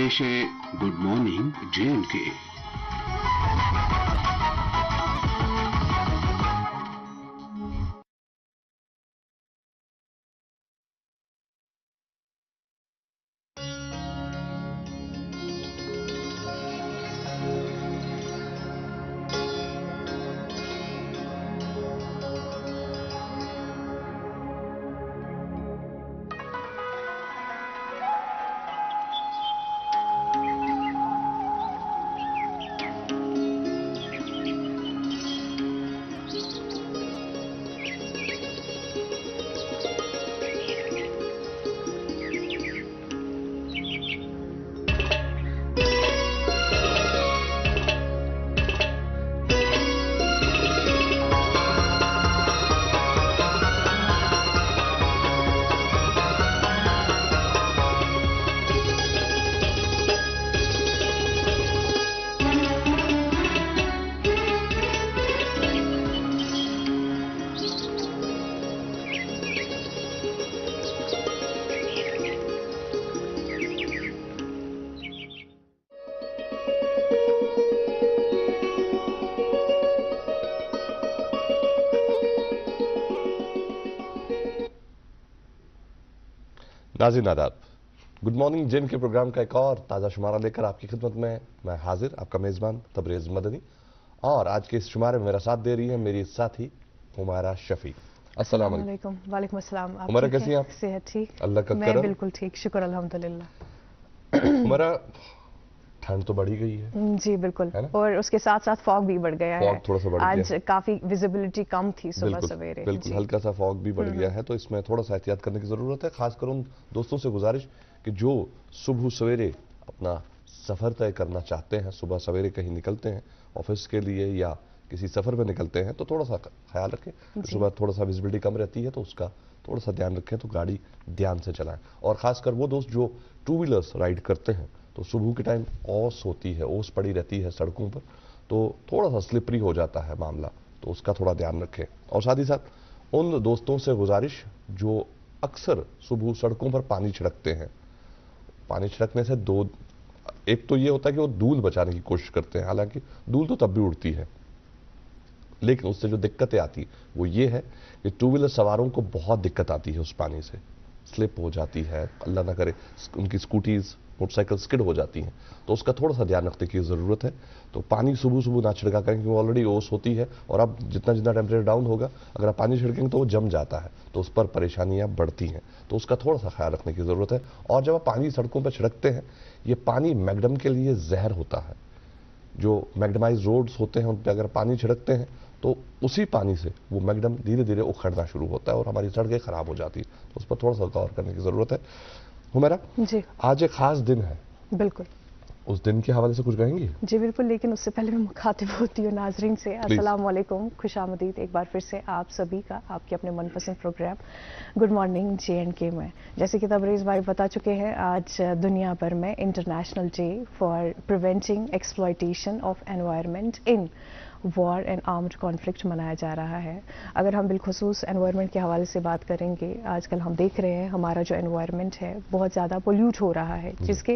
पेश है good morning J&K। नाज़रीन आदाब, गुड मॉर्निंग J&K प्रोग्राम का एक और ताज़ा शुमारा लेकर आपकी खिदमत में मैं हाजिर, आपका मेज़बान तबरेज़ मदनी। और आज के इस शुमारे में मेरा साथ दे रही है मेरी साथी हुमैरा शफी। अस्सलाम वालेकुम। वालेकुम अस्सलाम। हुमैरा कैसी हैं आप? सेहत ठीक, अल्लाह का मैं करम। बिल्कुल ठीक, शुक्र अल्हम्दुलिल्लाह। हुमैरा, ठंड तो बढ़ी गई है जी बिल्कुल, है ना? और उसके साथ साथ फॉग भी बढ़ गया है। फॉग थोड़ा सा बढ़ गया आज है। काफी विजिबिलिटी कम थी सुबह सवेरे। बिल्कुल हल्का सा फॉग भी बढ़ गया है, तो इसमें थोड़ा सा एहतियात करने की ज़रूरत है। खासकर उन दोस्तों से गुजारिश कि जो सुबह सवेरे अपना सफ़र तय करना चाहते हैं, सुबह सवेरे कहीं निकलते हैं ऑफिस के लिए या किसी सफ़र में निकलते हैं, तो थोड़ा सा ख्याल रखें। सुबह थोड़ा सा विजिबिलिटी कम रहती है, तो उसका थोड़ा सा ध्यान रखें, तो गाड़ी ध्यान से चलाएं। और ख़ासकर वो दोस्त जो टू व्हीलर्स राइड करते हैं, तो सुबह के टाइम ओस होती है, ओस पड़ी रहती है सड़कों पर, तो थोड़ा सा स्लिपरी हो जाता है मामला, तो उसका थोड़ा ध्यान रखें। और साथ ही साथ उन दोस्तों से गुजारिश जो अक्सर सुबह सड़कों पर पानी छिड़कते हैं, पानी छिड़कने से एक तो ये होता है कि वो धूल बचाने की कोशिश करते हैं, हालांकि धूल तो तब भी उड़ती है, लेकिन उससे जो दिक्कतें आती वो ये है कि टू व्हीलर सवारों को बहुत दिक्कत आती है, उस पानी से स्लिप हो जाती है, अल्लाह ना करे उनकी स्कूटीज़ मोटरसाइकिल स्किड हो जाती हैं, तो उसका थोड़ा सा ध्यान रखने की ज़रूरत है। तो पानी सुबह सुबह ना छिड़का करें, क्योंकि ऑलरेडी ओस होती है, और अब जितना जितना टेम्परेचर डाउन होगा, अगर आप पानी छिड़केंगे तो वो जम जाता है, तो उस पर परेशानियाँ बढ़ती हैं, तो उसका थोड़ा सा ख्याल रखने की ज़रूरत है। और जब आप पानी सड़कों पर छिड़कते हैं, ये पानी मैगडम के लिए जहर होता है। जो मैगडमाइज रोड्स होते हैं उन पर अगर पानी छिड़कते हैं, तो उसी पानी से वो मैगडम धीरे धीरे उखड़ना शुरू होता है और हमारी सड़कें खराब हो जाती हैं, तो उस पर थोड़ा सा गौर करने की ज़रूरत है। हुमैरा जी, आज एक खास दिन है। बिल्कुल, उस दिन के हवाले से कुछ कहेंगी? जी बिल्कुल, लेकिन उससे पहले मैं मुखातिब होती हूँ नाजरीन से। अस्सलाम वालेकुम, खुशामदीद एक बार फिर से आप सभी का आपके अपने मनपसंद प्रोग्राम गुड मॉर्निंग J&K में। जैसे कि तबरेज़ भाई बता चुके हैं, आज दुनिया भर में international day for preventing exploitation of environment in war and armed conflict मनाया जा रहा है। अगर हम बिलखुसूस एनवायरनमेंट के हवाले से बात करेंगे, आजकल हम देख रहे हैं हमारा जो एनवायरनमेंट है बहुत ज़्यादा पोल्यूट हो रहा है, जिसके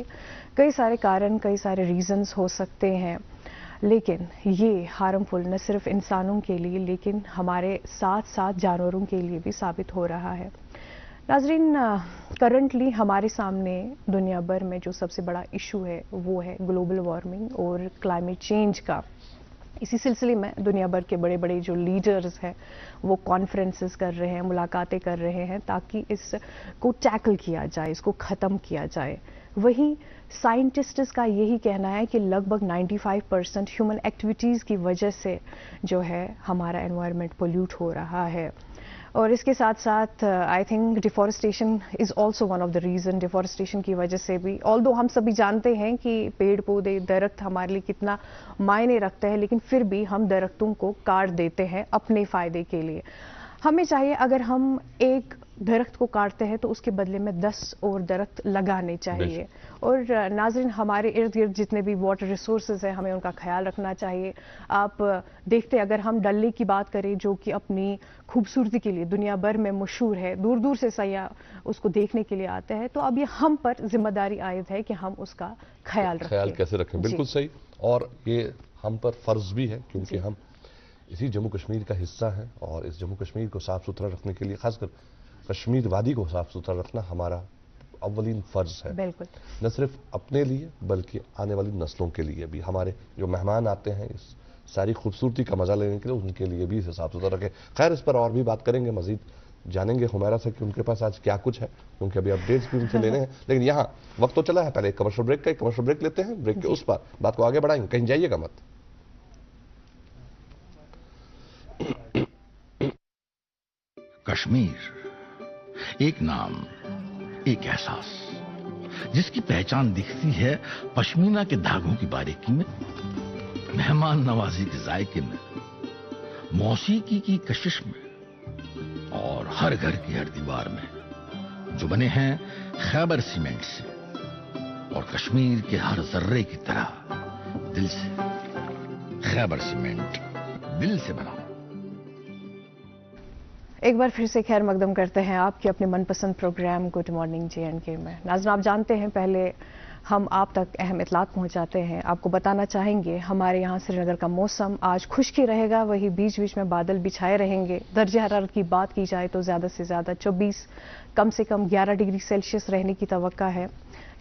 कई सारे कारण, कई सारे रीजंस हो सकते हैं, लेकिन ये हार्मफुल न सिर्फ इंसानों के लिए लेकिन हमारे साथ साथ जानवरों के लिए भी साबित हो रहा है। नाजरीन, करंटली हमारे सामने दुनिया भर में जो सबसे बड़ा इशू है वो है ग्लोबल वार्मिंग और क्लाइमेट चेंज का। इसी सिलसिले में दुनिया भर के बड़े बड़े जो लीडर्स हैं वो कॉन्फ्रेंसेस कर रहे हैं, मुलाकातें कर रहे हैं, ताकि इसको टैकल किया जाए, इसको ख़त्म किया जाए। वहीं साइंटिस्ट्स का यही कहना है कि लगभग 95% ह्यूमन एक्टिविटीज़ की वजह से जो है हमारा एनवायरनमेंट पोल्यूट हो रहा है। और इसके साथ साथ I think deforestation is also one of the reason. Deforestation की वजह से भी, ऑल्दो हम सभी जानते हैं कि पेड़ पौधे दरख्त हमारे लिए कितना मायने रखते हैं, लेकिन फिर भी हम दरख्तों को काट देते हैं अपने फ़ायदे के लिए। हमें चाहिए अगर हम एक दरख्त को काटते हैं तो उसके बदले में 10 और दरख्त लगाने चाहिए। और नाज़रीन, हमारे इर्द गिर्द जितने भी वाटर रिसोर्सेज हैं हमें उनका ख्याल रखना चाहिए। आप देखते अगर हम डल लेक की बात करें जो कि अपनी खूबसूरती के लिए दुनिया भर में मशहूर है, दूर दूर से सयाह उसको देखने के लिए आते हैं, तो अब ये हम पर जिम्मेदारी आयद है कि हम उसका ख्याल कैसे रखें। बिल्कुल सही, और ये हम पर फर्ज भी है क्योंकि हम इसी जम्मू कश्मीर का हिस्सा है और इस जम्मू कश्मीर को साफ सुथरा रखने के लिए, खासकर कश्मीर वादी को साफ सुथरा रखना हमारा अव्वलीन फर्ज है। बिल्कुल, न सिर्फ अपने लिए बल्कि आने वाली नस्लों के लिए भी। हमारे जो मेहमान आते हैं इस सारी खूबसूरती का मजा लेने के लिए, उनके लिए भी इसे साफ सुथरा रखें। खैर, इस पर और भी बात करेंगे, मजीद जानेंगे हुमैरा से कि उनके पास आज क्या कुछ है, क्योंकि अभी अपडेट्स भी उनसे लेने हैं। लेकिन यहाँ वक्त तो चला है, पहले एक कमर्शियल ब्रेक का, एक कमर्शियल ब्रेक लेते हैं, ब्रेक के उस पर बात को आगे बढ़ाएंगे, कहीं जाइएगा मत। कश्मीर, एक नाम, एक एहसास, जिसकी पहचान दिखती है पश्मीना के धागों की बारीकी में, मेहमान नवाजी के जायके में, मौसीकी की कशिश में और हर घर की हर दीवार में, जो बने हैं खैबर सीमेंट से और कश्मीर के हर जर्रे की तरह दिल से। खैबर सीमेंट, दिल से बना। एक बार फिर से खैर मकदम करते हैं आपके अपने मनपसंद प्रोग्राम गुड मॉर्निंग J&K में। नाज़रीन, आप जानते हैं पहले हम आप तक अहम इतलात पहुंचाते हैं। आपको बताना चाहेंगे हमारे यहाँ श्रीनगर का मौसम आज खुश्की रहेगा, वही बीच बीच में बादल बिछाए रहेंगे। दर्जे हरारत की बात की जाए तो ज़्यादा से ज़्यादा 24, कम से कम 11 डिग्री सेल्सियस रहने की तवक्का है।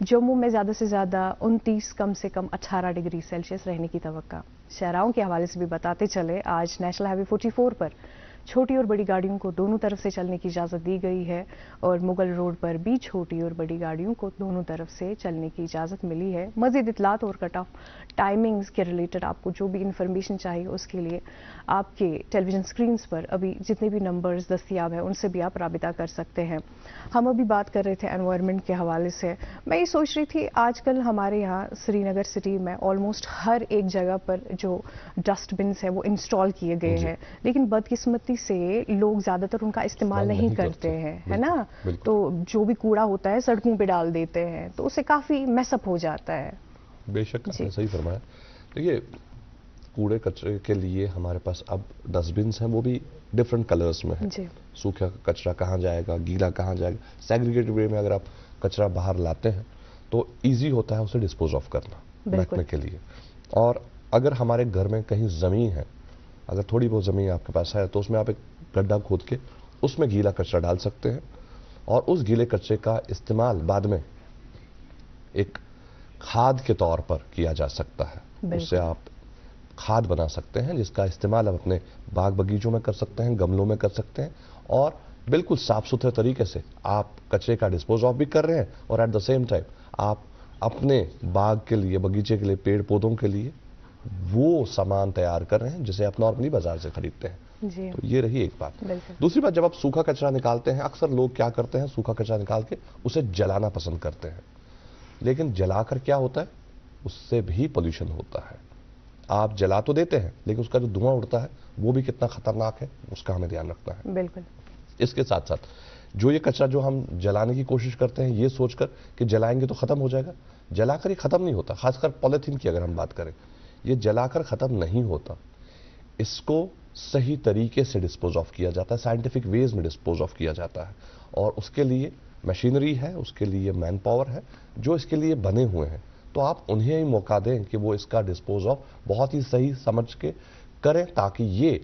जम्मू में ज़्यादा से ज़्यादा 29, कम से कम 18 डिग्री सेल्सियस रहने की तवक्का। शहराओं के हवाले से भी बताते चले, आज नेशनल हाईवे 44 पर छोटी और बड़ी गाड़ियों को दोनों तरफ से चलने की इजाज़त दी गई है और मुगल रोड पर भी छोटी और बड़ी गाड़ियों को दोनों तरफ से चलने की इजाज़त मिली है। मज़ीद इतलात और कट ऑफ टाइमिंग्स के रिलेटेड आपको जो भी इंफॉर्मेशन चाहिए उसके लिए आपके टेलीविज़न स्क्रीन्स पर अभी जितने भी नंबर्स दस्तियाब हैं उनसे भी आप राबिता कर सकते हैं। हम अभी बात कर रहे थे एनवायरनमेंट के हवाले से। मैं ये सोच रही थी आजकल हमारे यहाँ श्रीनगर सिटी में ऑलमोस्ट हर एक जगह पर जो डस्टबिन्स हैं वो इंस्टॉल किए गए हैं, लेकिन बदकिस्मती से लोग ज्यादातर उनका इस्तेमाल नहीं करते हैं, है ना। तो जो भी कूड़ा होता है सड़कों पे डाल देते हैं, तो उससे काफी मैसअप हो जाता है। बेशक आपने सही फरमाया। देखिए, कूड़े कचरे के लिए हमारे पास अब डस्टबिन्स हैं, वो भी डिफरेंट कलर्स में है। सूखा कचरा कहाँ जाएगा, गीला कहाँ जाएगा। सेग्रीगेटेड वे में अगर आप कचरा बाहर लाते हैं तो ईजी होता है उसे डिस्पोज ऑफ करना रखने के लिए। और अगर हमारे घर में कहीं ज़मीन है, अगर थोड़ी बहुत ज़मीन आपके पास है, तो उसमें आप एक गड्ढा खोद के उसमें गीला कचरा डाल सकते हैं और उस गीले कचरे का इस्तेमाल बाद में एक खाद के तौर पर किया जा सकता है। उससे आप खाद बना सकते हैं जिसका इस्तेमाल आप अपने बाग बगीचों में कर सकते हैं, गमलों में कर सकते हैं, और बिल्कुल साफ सुथरे तरीके से आप कचरे का डिस्पोज ऑफ भी कर रहे हैं और एट द सेम टाइम आप अपने बाग के लिए, बगीचे के लिए, पेड़ पौधों के लिए वो सामान तैयार कर रहे हैं जिसे आप नॉर्मली बाजार से खरीदते हैं। तो ये रही एक बात। दूसरी बात, जब आप सूखा कचरा निकालते हैं, अक्सर लोग क्या करते हैं, सूखा कचरा निकाल के उसे जलाना पसंद करते हैं, लेकिन जलाकर क्या होता है, उससे भी पोल्यूशन होता है। आप जला तो देते हैं लेकिन उसका जो धुआं उड़ता है वो भी कितना खतरनाक है, उसका हमें ध्यान रखना है। बिल्कुल। इसके साथ साथ जो ये कचरा जो हम जलाने की कोशिश करते हैं ये सोचकर कि जलाएंगे तो खत्म हो जाएगा, जलाकर ये खत्म नहीं होता। खासकर पॉलीथीन की अगर हम बात करें, ये जलाकर खत्म नहीं होता, इसको सही तरीके से डिस्पोज ऑफ किया जाता है, साइंटिफिक वेज में डिस्पोज ऑफ किया जाता है, और उसके लिए मशीनरी है, उसके लिए मैन पावर है जो इसके लिए बने हुए हैं। तो आप उन्हें ही मौका दें कि वो इसका डिस्पोज ऑफ बहुत ही सही समझ के करें, ताकि ये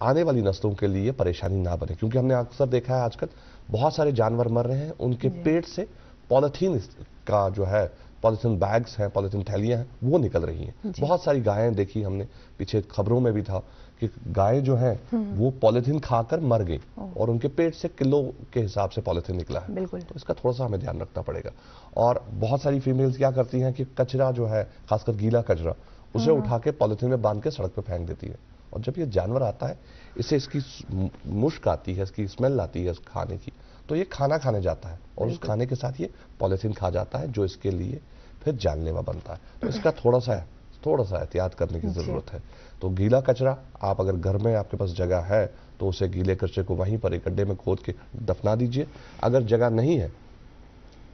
आने वाली नस्लों के लिए परेशानी ना बने। क्योंकि हमने अक्सर देखा है आजकल बहुत सारे जानवर मर रहे हैं, उनके पेट से पॉलीथीन का जो है, पॉलीथीन बैग्स हैं, पॉलीथीन थैलियां हैं, वो निकल रही हैं। बहुत सारी गायें देखी हमने, पीछे खबरों में भी था कि गायें जो हैं वो पॉलीथीन खाकर मर गई और उनके पेट से किलो के हिसाब से पॉलीथीन निकला है। तो इसका थोड़ा सा हमें ध्यान रखना पड़ेगा। और बहुत सारी फीमेल्स क्या करती हैं कि कचरा जो है, खासकर गीला कचरा, उसे उठा के पॉलीथीन में बांध के सड़क पर फेंक देती है, और जब ये जानवर आता है, इसे इसकी मुश्क आती है, इसकी स्मेल आती है खाने की, तो ये खाना खाने जाता है और उस खाने के साथ ये पॉलीथीन खा जाता है, जो इसके लिए फिर जानलेवा बनता है। तो इसका थोड़ा सा تھوڑا سا احتیاط کرنے کی ضرورت ہے. تو گیلا کچرا آپ اگر گھر میں آپ کے پاس جگہ ہے تو اسے گیلے کچرے کو وہیں پر ایک گڈھے میں کھود کے دفنا دیجئے. اگر جگہ نہیں ہے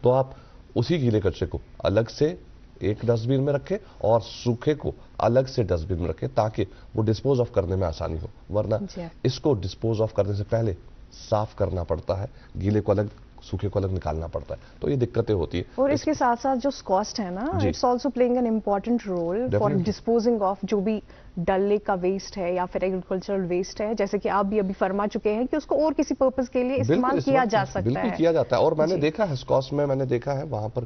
تو آپ اسی گیلے کچرے کو الگ سے ایک ڈسٹ بن میں رکھیں اور سوکھے کو الگ سے ڈسٹ بن میں رکھیں تاکہ وہ ڈسپوز آف کرنے میں آسانی ہو. ورنہ اس کو ڈسپوز آف کرنے سے پہلے صاف کرنا پڑتا ہے, گیلے کو الگ سوکھے کو الگ نکالنا پڑتا ہے, تو یہ دقتیں ہوتی ہیں. اور اس کے ساتھ ساتھ جو کاسٹ ہے نا, it's also playing an important role for disposing of جو بھی ڈل لیک کا ویسٹ ہے یا پھر ایگریکلچرل ویسٹ ہے, جیسے کہ آپ بھی ابھی فرما چکے ہیں کہ اس کو اور کسی پرپز کے لیے استعمال کیا جا سکتا ہے. بالکل کیا جاتا ہے, اور میں نے دیکھا ہے اسکاس میں, میں نے دیکھا ہے وہاں پر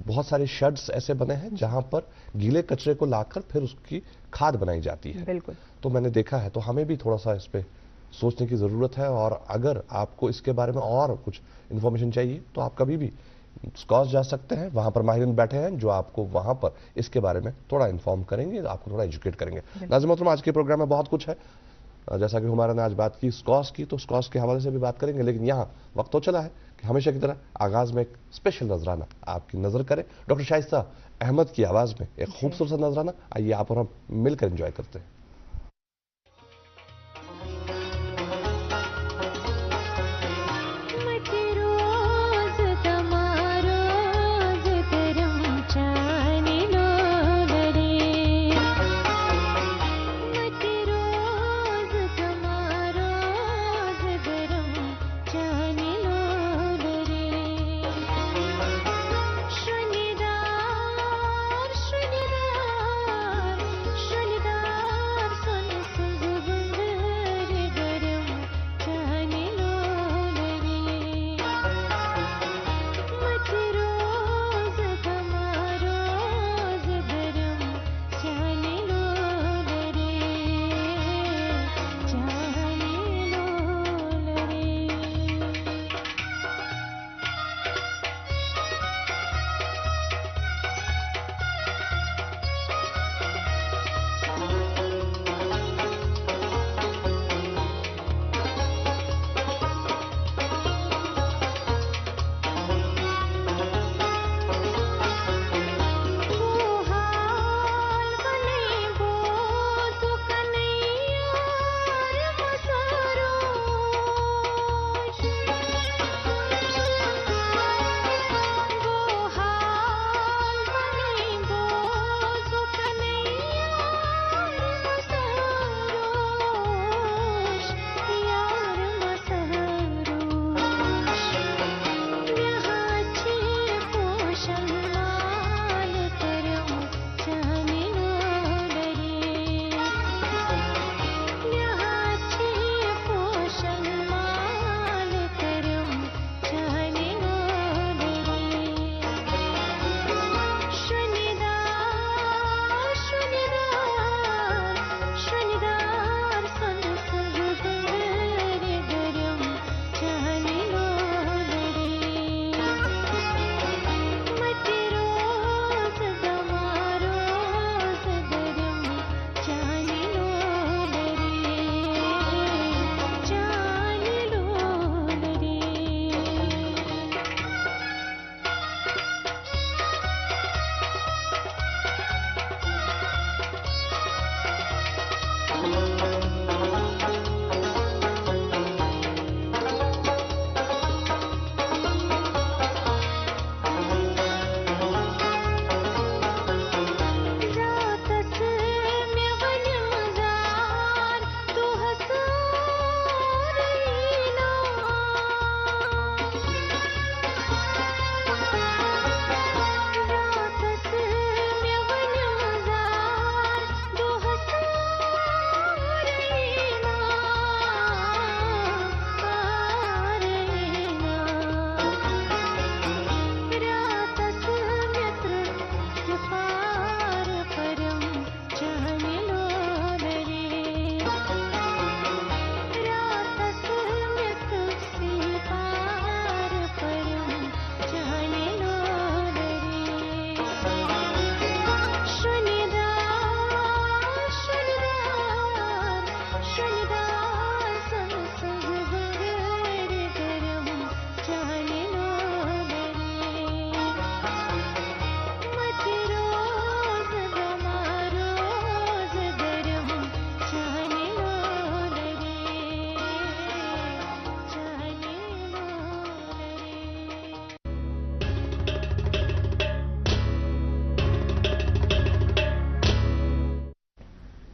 بہت سارے شیڈز ایسے بنے ہیں جہاں پر گیلے کچرے کو لا کر پھر اس کی کھاد بنائی جاتی ہے. بالکل, تو میں نے دیکھا ہے, تو ہمیں بھی تھوڑا سا اس پہ سوچنے کی ضرورت ہے. اور اگر آپ کو اس کے بارے میں اور کچھ انفارمیشن چاہیے تو آپ کبھی بھی اسکاس جا سکتے ہیں, وہاں پر ماہرین بیٹھے ہیں جو آپ کو وہاں پر اس کے بارے میں تھوڑا انفارم کریں گے, آپ کو تھوڑا ایجوکیٹ کریں گے. ناظرین محترم, آج کے پروگرام میں بہت کچھ ہے, جیسا کہ ہمارا نے آج بات کی اسکاس کی, تو اسکاس کے حوالے سے بھی بات کریں گے, لیکن یہاں وقت تو چلا ہے کہ ہمیشہ کی طرح آغاز میں ایک اسپیشل نذرانہ آپ کی نظر کریں. ڈاکٹر شائستہ احمد کی آواز میں ایک خوبصورت سا نذرانہ, آئیے آپ اور ہم مل کر انجوائے کرتے ہیں.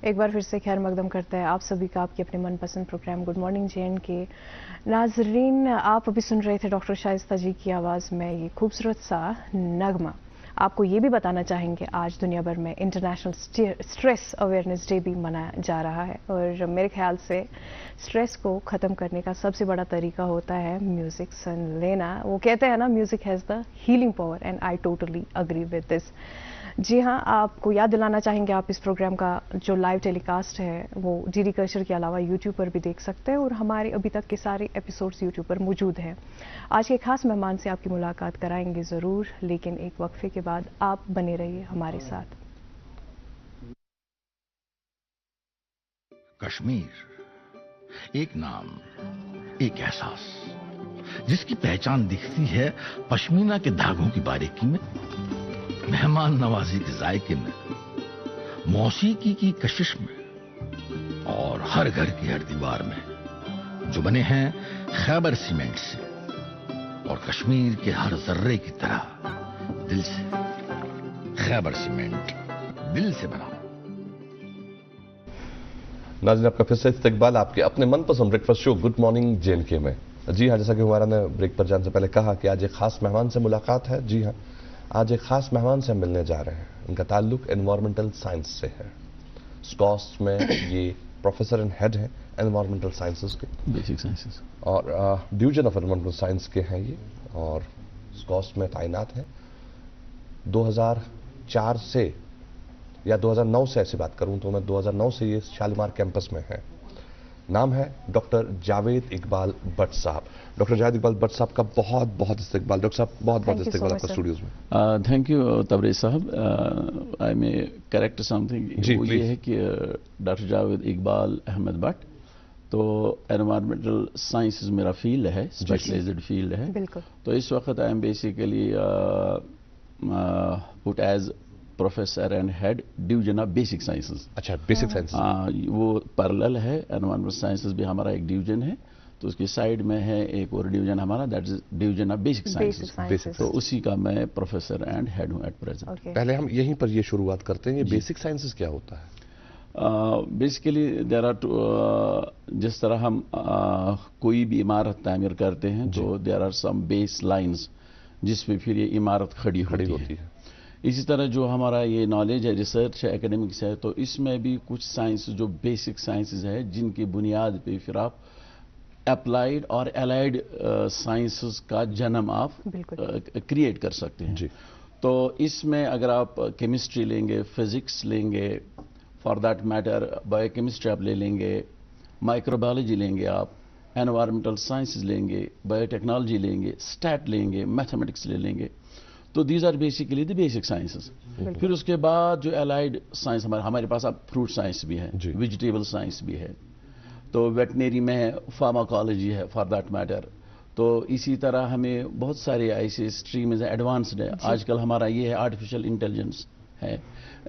एक बार फिर से खैर मकदम करता है आप सभी का आपके अपने मनपसंद प्रोग्राम गुड मॉर्निंग JN के। नाजरीन, आप अभी सुन रहे थे डॉक्टर शाइस्ता जी की आवाज़ में ये खूबसूरत सा नगमा। आपको ये भी बताना चाहेंगे आज दुनिया भर में इंटरनेशनल स्ट्रेस अवेयरनेस डे भी मनाया जा रहा है, और मेरे ख्याल से स्ट्रेस को ख़त्म करने का सबसे बड़ा तरीका होता है म्यूज़िक सुन लेना। वो कहते हैं ना, music has the healing power, and I totally agree with this. जी हाँ, आपको याद दिलाना चाहेंगे आप इस प्रोग्राम का जो लाइव टेलीकास्ट है वो DD कल्चर के अलावा यूट्यूब पर भी देख सकते हैं, और हमारे अभी तक के सारे एपिसोड्स यूट्यूब पर मौजूद हैं। आज के खास मेहमान से आपकी मुलाकात कराएंगे ज़रूर, लेकिन एक वक्फे के बाद आप बने रहिए हमारे साथ। कश्मीर एक नाम, एक एहसास, जिसकी पहचान दिखती है पश्मीना के धागों की बारीकी में, मेहमान नवाजी के जायके में, मौसीकी की कशिश में, और हर घर की हर दीवार में, जो बने हैं खैबर सीमेंट से, और कश्मीर के हर जर्रे की तरह दिल से। खैबर सीमेंट, दिल से बना। नाज़रीन, आपका फिर से इस्तकबाल आपके अपने मनपसंद breakfast show good morning JNK में। जी हाँ, जैसा कि हमारा ने ब्रेक पर जाने से पहले कहा कि आज एक खास मेहमान से मुलाकात है। जी हाँ, आज एक खास मेहमान से हम मिलने जा रहे हैं। इनका ताल्लुक एनवायरमेंटल साइंस से है। स्कॉस्ट में ये प्रोफेसर एंड हेड हैं एनवायरमेंटल साइंसेस के, बेसिक साइंसेस, और डिवीजन ऑफ एनवायरमेंटल साइंस के हैं ये, और स्कॉस्ट में तैनात हैं 2004 से या 2009 से, ऐसी बात करूं तो मैं 2009 से ये शालीमार कैंपस में है। नाम है डॉक्टर जावेद इकबाल भट्ट साहब। डॉक्टर जावेद इकबाल भट्ट साहब का बहुत बहुत इस्तकबाल। डॉक्टर साहब, बहुत बहुत इस्तकबाल आपका स्टूडियोज में। थैंक यू तबरेज साहब। आई मे करेक्ट समथिंग, वो ये है कि डॉक्टर जावेद इकबाल अहमद भट्ट, तो एनवायरमेंटल साइंसेज मेरा फील्ड है, स्पेशलाइज्ड फील्ड है। बिल्कुल। तो इस वक्त I am basically put as professor and head division of basic sciences. अच्छा, बेसिक साइंस। वो पैरेलल है, एनवायरमेंटल साइंसेज भी हमारा एक डिवीजन है, तो उसकी साइड में है एक और डिवीजन हमारा, that is division of basic sciences. तो उसी का मैं प्रोफेसर एंड हेड हूँ एट प्रेजेंट। पहले हम यहीं पर ये शुरुआत करते हैं, ये बेसिक साइंसेज क्या होता है? बेसिकली देयर आर, जिस तरह हम कोई भी इमारत तामीर करते हैं तो there are some base lines जिसमें फिर ये इमारत खड़ी होती है। इसी तरह जो हमारा ये नॉलेज है, रिसर्च है, एकेडमिक्स है, तो इसमें भी कुछ साइंस जो बेसिक साइंसेज है जिनकी बुनियाद पे फिर आप अप्लाइड और एलाइड साइंसेस का जन्म आप क्रिएट कर सकते हैं। तो इसमें अगर आप केमिस्ट्री लेंगे, फिजिक्स लेंगे, फॉर दैट मैटर बायोकेमिस्ट्री आप ले लेंगे, माइक्रोबायोलॉजी लेंगे, आप एनवायरमेंटल साइंसेज लेंगे, बायोटेक्नोलॉजी लेंगे, स्टैट लेंगे, मैथमेटिक्स ले लेंगे, तो these are basically the basic sciences. फिर उसके बाद जो एलाइड साइंस हमारे पास अब फ्रूट साइंस भी है, वेजिटेबल साइंस भी है, तो वेटनरी में फार्माकोलॉजी है फॉर दैट मैटर। तो इसी तरह हमें बहुत सारे ऐसे स्ट्रीम्स एडवांस्ड है। आजकल हमारा ये है आर्टिफिशियल इंटेलिजेंस है,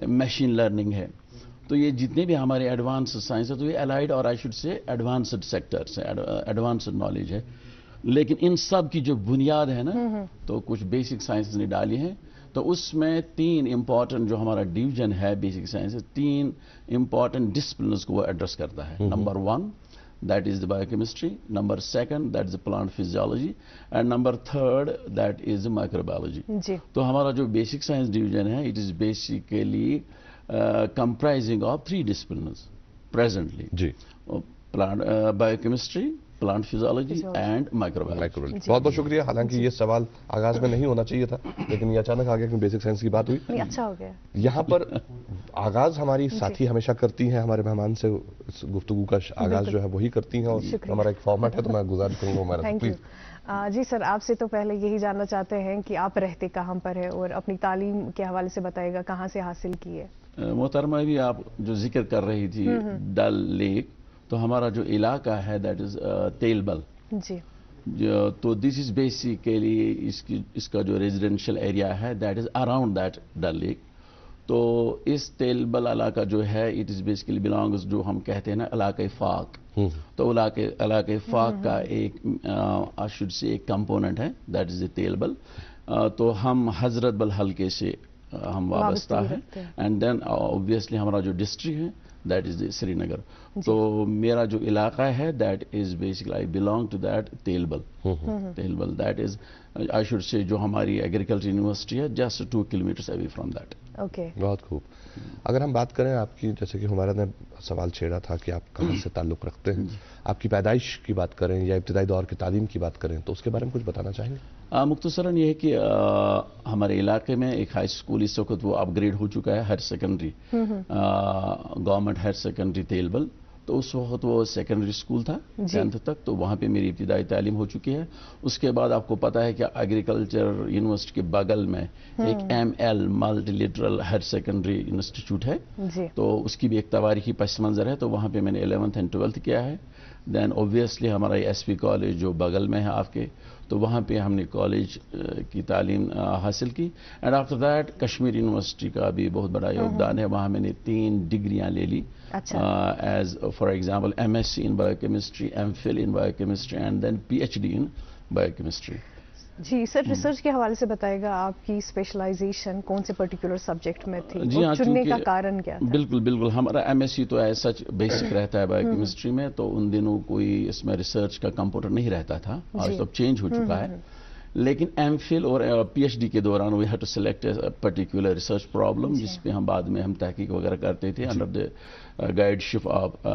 मशीन लर्निंग है, तो ये जितने भी हमारे एडवांस साइंस है तो ये एलाइड और I should say advanced sectors है, एडवांस्ड नॉलेज है। लेकिन इन सब की जो बुनियाद है ना, तो कुछ बेसिक साइंस ने डाली है। तो उसमें तीन इंपॉर्टेंट जो हमारा डिवीजन है बेसिक साइंस, तीन इंपॉर्टेंट डिसिप्लिन्स को वो एड्रेस करता है। Number 1 that is the biochemistry, number 2 that is the plant physiology, and number 3 that is the microbiology. तो हमारा जो बेसिक साइंस डिवीजन है, it is basically comprising of 3 disciplines presently, biochemistry, plant physiology and microbiology. बहुत बहुत शुक्रिया। हालांकि ये सवाल आगाज में नहीं होना चाहिए था, लेकिन ये अचानक आ गया कि बेसिक साइंस की बात हुई। अच्छा हो गया। यहाँ पर आगाज हमारी साथी हमेशा करती हैं, हमारे मेहमान से गुफ्तगू का आगाज जो है वही करती हैं, और हमारा एक फॉर्मेट है, तो मैं गुजारिश करूंगा हमारा प्लीज। जी सर, आपसे तो पहले यही जानना चाहते हैं कि आप रहते कहाँ पर है, और अपनी तालीम के हवाले से बताइएगा कहाँ से हासिल की है। मोहतरमा भी आप जो जिक्र कर रही थी डल लेक, तो हमारा जो इलाका है दैट इज तेलबल जी, तो दिस इज बेसिकली इसका जो रेजिडेंशियल एरिया है that is around that Dal lake. तो इस तेलबल इलाका जो है इट इज बेसिकली बिलोंग्स, जो हम कहते हैं ना इलाके फाक, तो इलाके फाक का एक आई शुड से एक कंपोनेंट है दैट इज द तेलबल। तो हम हजरत बल हल्के से हम वाबस्ता है, एंड देन ऑब्वियसली हमारा जो डिस्ट्रिक्ट है that is Sri Nagar. तो मेरा जो इलाका है that is basically I belong to that Telbal. That is I should say जो हमारी एग्रीकल्चर यूनिवर्सिटी है just 2 kilometers away from that. Okay, बहुत खूब. अगर हम बात करें आपकी, जैसे कि हमारा ने सवाल छेड़ा था कि आप कहाँ से ताल्लुक़ रखते हैं, आपकी पैदाइश की बात करें या इब्तिदाई दौर की तालीम की बात करें, तो उसके बारे में कुछ बताना चाहेंगे? मुख्तसरन ये है कि हमारे इलाके में एक हाई स्कूल इस वक्त वो अपग्रेड हो चुका है, higher secondary, government higher secondary Telbal. तो उस वक्त वो सेकेंडरी स्कूल था 10th तक, तो वहाँ पे मेरी इब्तिदाई तालीम हो चुकी है. उसके बाद आपको पता है कि एग्रीकल्चर यूनिवर्सिटी के बगल में एक ML मल्टीलिटरल हायर सेकेंडरी इंस्टीट्यूट है, तो उसकी भी एक तवारीखी पस मंज़र है. तो वहाँ पे मैंने 11th and 12th किया है. देन ऑब्वियसली हमारा SP कॉलेज जो बगल में है आपके, तो वहाँ पे हमने कॉलेज की तालीम हासिल की. And after that Kashmir university का भी बहुत बड़ा योगदान है. वहाँ मैंने 3 डिग्रियाँ ले ली, as for example MSc in biochemistry, MPhil in biochemistry and then PhD in biochemistry. जी सर, रिसर्च के हवाले से बताएगा आपकी स्पेशलाइजेशन कौन से पर्टिकुलर सब्जेक्ट में थी, जी और चुनने का कारण क्या था? बिल्कुल हमारा MSc तो ऐसा सच बेसिक रहता है बायोकेमिस्ट्री में, तो उन दिनों कोई इसमें रिसर्च का कंप्यूटर नहीं रहता था, आज तो चेंज हो चुका है. लेकिन MPhil और PhD के दौरान we had to select a particular research problem, जिस पे हम बाद में हम तहकीक वगैरह करते थे under the guideship of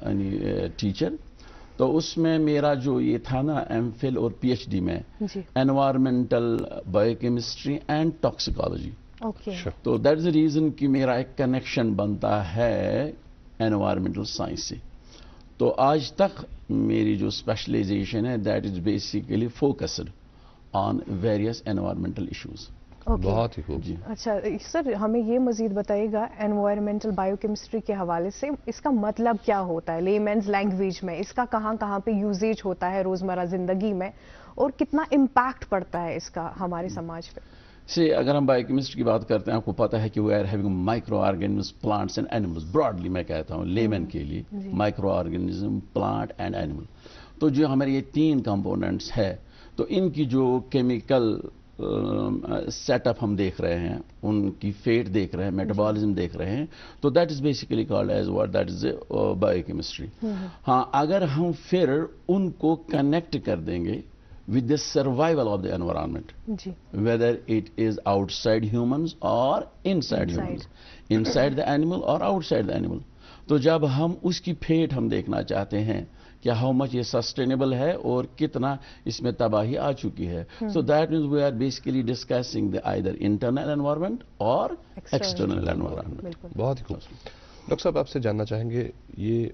any teacher. तो उसमें मेरा जो ये था ना MPhil और PhD में एनवायरमेंटल बायोकेमिस्ट्री एंड टॉक्सिकोलॉजी. तो दैट इज द रीजन कि मेरा एक कनेक्शन बनता है एनवायरमेंटल साइंस से. तो आज तक मेरी जो स्पेशलाइजेशन है that is basically focused on various environmental issues. बहुत ही खूब. जी. अच्छा सर, हमें ये मजीद बताइएगा एनवायरमेंटल बायोकेमिस्ट्री के हवाले से इसका मतलब क्या होता है लेमैन्स लैंग्वेज में, इसका कहाँ कहाँ पे यूजेज होता है रोजमर्रा जिंदगी में, और कितना इम्पैक्ट पड़ता है इसका हमारे समाज पे? से अगर हम बायोकेमिस्ट्री की बात करते हैं, आपको पता है कि we are having micro organism, plants and animals. Broadly मैं कहता हूँ लेमैन के लिए, micro organism, plant and animal. तो जो हमारे ये 3 कंपोनेंट्स है, तो इनकी जो केमिकल सेटअप हम देख रहे हैं, उनकी फेट देख रहे हैं, मेटाबॉलिज्म देख रहे हैं, तो that is basically called as what that is biochemistry. हाँ, अगर हम फिर उनको कनेक्ट कर देंगे with the survival of the environment, whether it is outside humans or inside humans, inside the animal or outside the animal. तो जब हम उसकी फेट हम देखना चाहते हैं कि हाउ मच ये सस्टेनेबल है और कितना इसमें तबाही आ चुकी है, so that means we are basically discussing the either internal environment or external environment. बहुत ही खूब. डॉक्टर साहब, आपसे जानना चाहेंगे, ये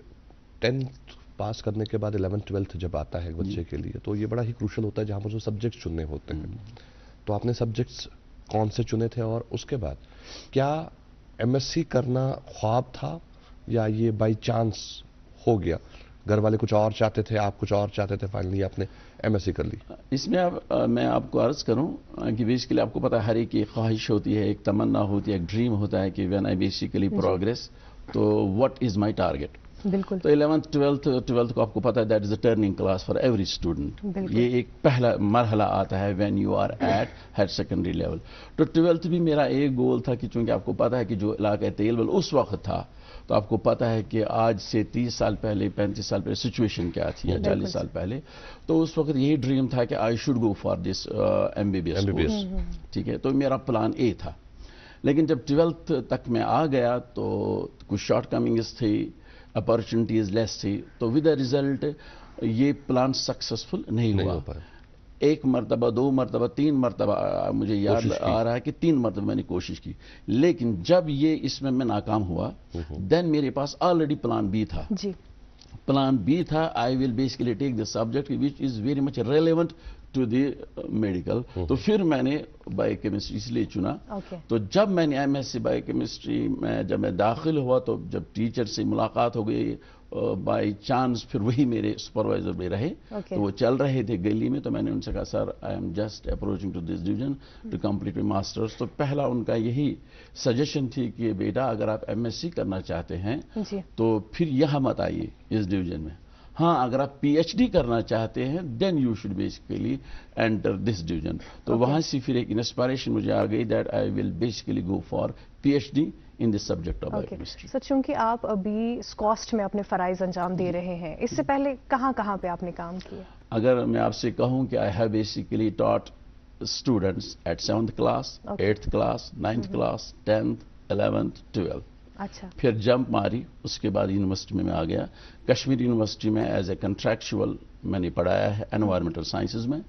10th पास करने के बाद 11th 12th जब आता है एक बच्चे के लिए, तो ये बड़ा ही क्रूशल होता है जहाँ पर जो सब्जेक्ट्स चुनने होते हैं. तो आपने सब्जेक्ट्स कौन से चुने थे, और उसके बाद क्या MSc करना ख्वाब था या ये बाई चांस हो गया? घर वाले कुछ और चाहते थे, आप कुछ और चाहते थे, फाइनली आपने MSc कर ली? इसमें मैं आपको अर्ज करूं कि बेसिकली आपको पता है हर एक की ख्वाहिश होती है, एक तमन्ना होती है, एक ड्रीम होता है कि व्हेन आई बेसिकली प्रोग्रेस, तो व्हाट इज माय टारगेट. बिल्कुल. तो 11th 12th को आपको पता है that is the turning class for every student. ये एक पहला मरहला आता है when you are at higher secondary level. तो 12th भी मेरा एक गोल था कि चूंकि आपको पता है कि जो इलाका तेलबल उस वक्त था, तो आपको पता है कि आज से 30 साल पहले, 35 साल पहले सिचुएशन क्या थी, या 40 साल पहले. तो उस वक्त यही ड्रीम था कि I should go for this MBBS. ठीक है, तो मेरा प्लान A था. लेकिन जब 12th तक मैं आ गया तो कुछ शॉर्ट कमिंग्स थी, अपॉर्चुनिटीज लेस थी, तो विद द रिजल्ट ये प्लान सक्सेसफुल नहीं हुआ. एक मरतबा, 2 मरतबा, 3 मरतबा मुझे याद आ रहा है कि 3 मरतबा मैंने कोशिश की, लेकिन जब ये इसमें मैं नाकाम हुआ, देन मेरे पास ऑलरेडी प्लान B था. प्लान B था, I will basically take the subject which is very much relevant to the medical. तो फिर मैंने बायोकेमिस्ट्री इसलिए चुना. तो जब मैंने MSc बायोकेमिस्ट्री में जब मैं दाखिल हुआ, तो जब टीचर से मुलाकात हो गई बाई चांस, फिर वही मेरे सुपरवाइजर भी रहे. तो वो चल रहे थे गली में, तो मैंने उनसे कहा sir I am just approaching to this division to complete my masters. तो पहला उनका यही सजेशन थी कि बेटा अगर आप MSc करना चाहते हैं तो फिर यहाँ मत आइए इस डिवीजन में. ہاں اگر آپ پی ایچ ڈی کرنا چاہتے ہیں then you should basically enter this division. تو وہاں سے پھر ایک انسپائریشن مجھے آ گئی that I will basically go for P H D in this subject of biochemistry. Sir چونکہ آپ ابھی اسکاسٹ میں اپنے فرائض انجام دے رہے ہیں، اس سے پہلے کہاں کہاں پہ آپ نے کام کیا؟ اگر میں آپ سے کہوں کہ I have basically taught students at 7th class, 8th class, 9th class, 10th، 11th، 12th. اچھا. پھر جمپ ماری، اس کے بعد یونیورسٹی میں آ گیا. کشمیر یونیورسٹی میں ایز اے کنٹریکچوئل میں نے پڑھایا ہے انوائرمنٹل سائنسز میں.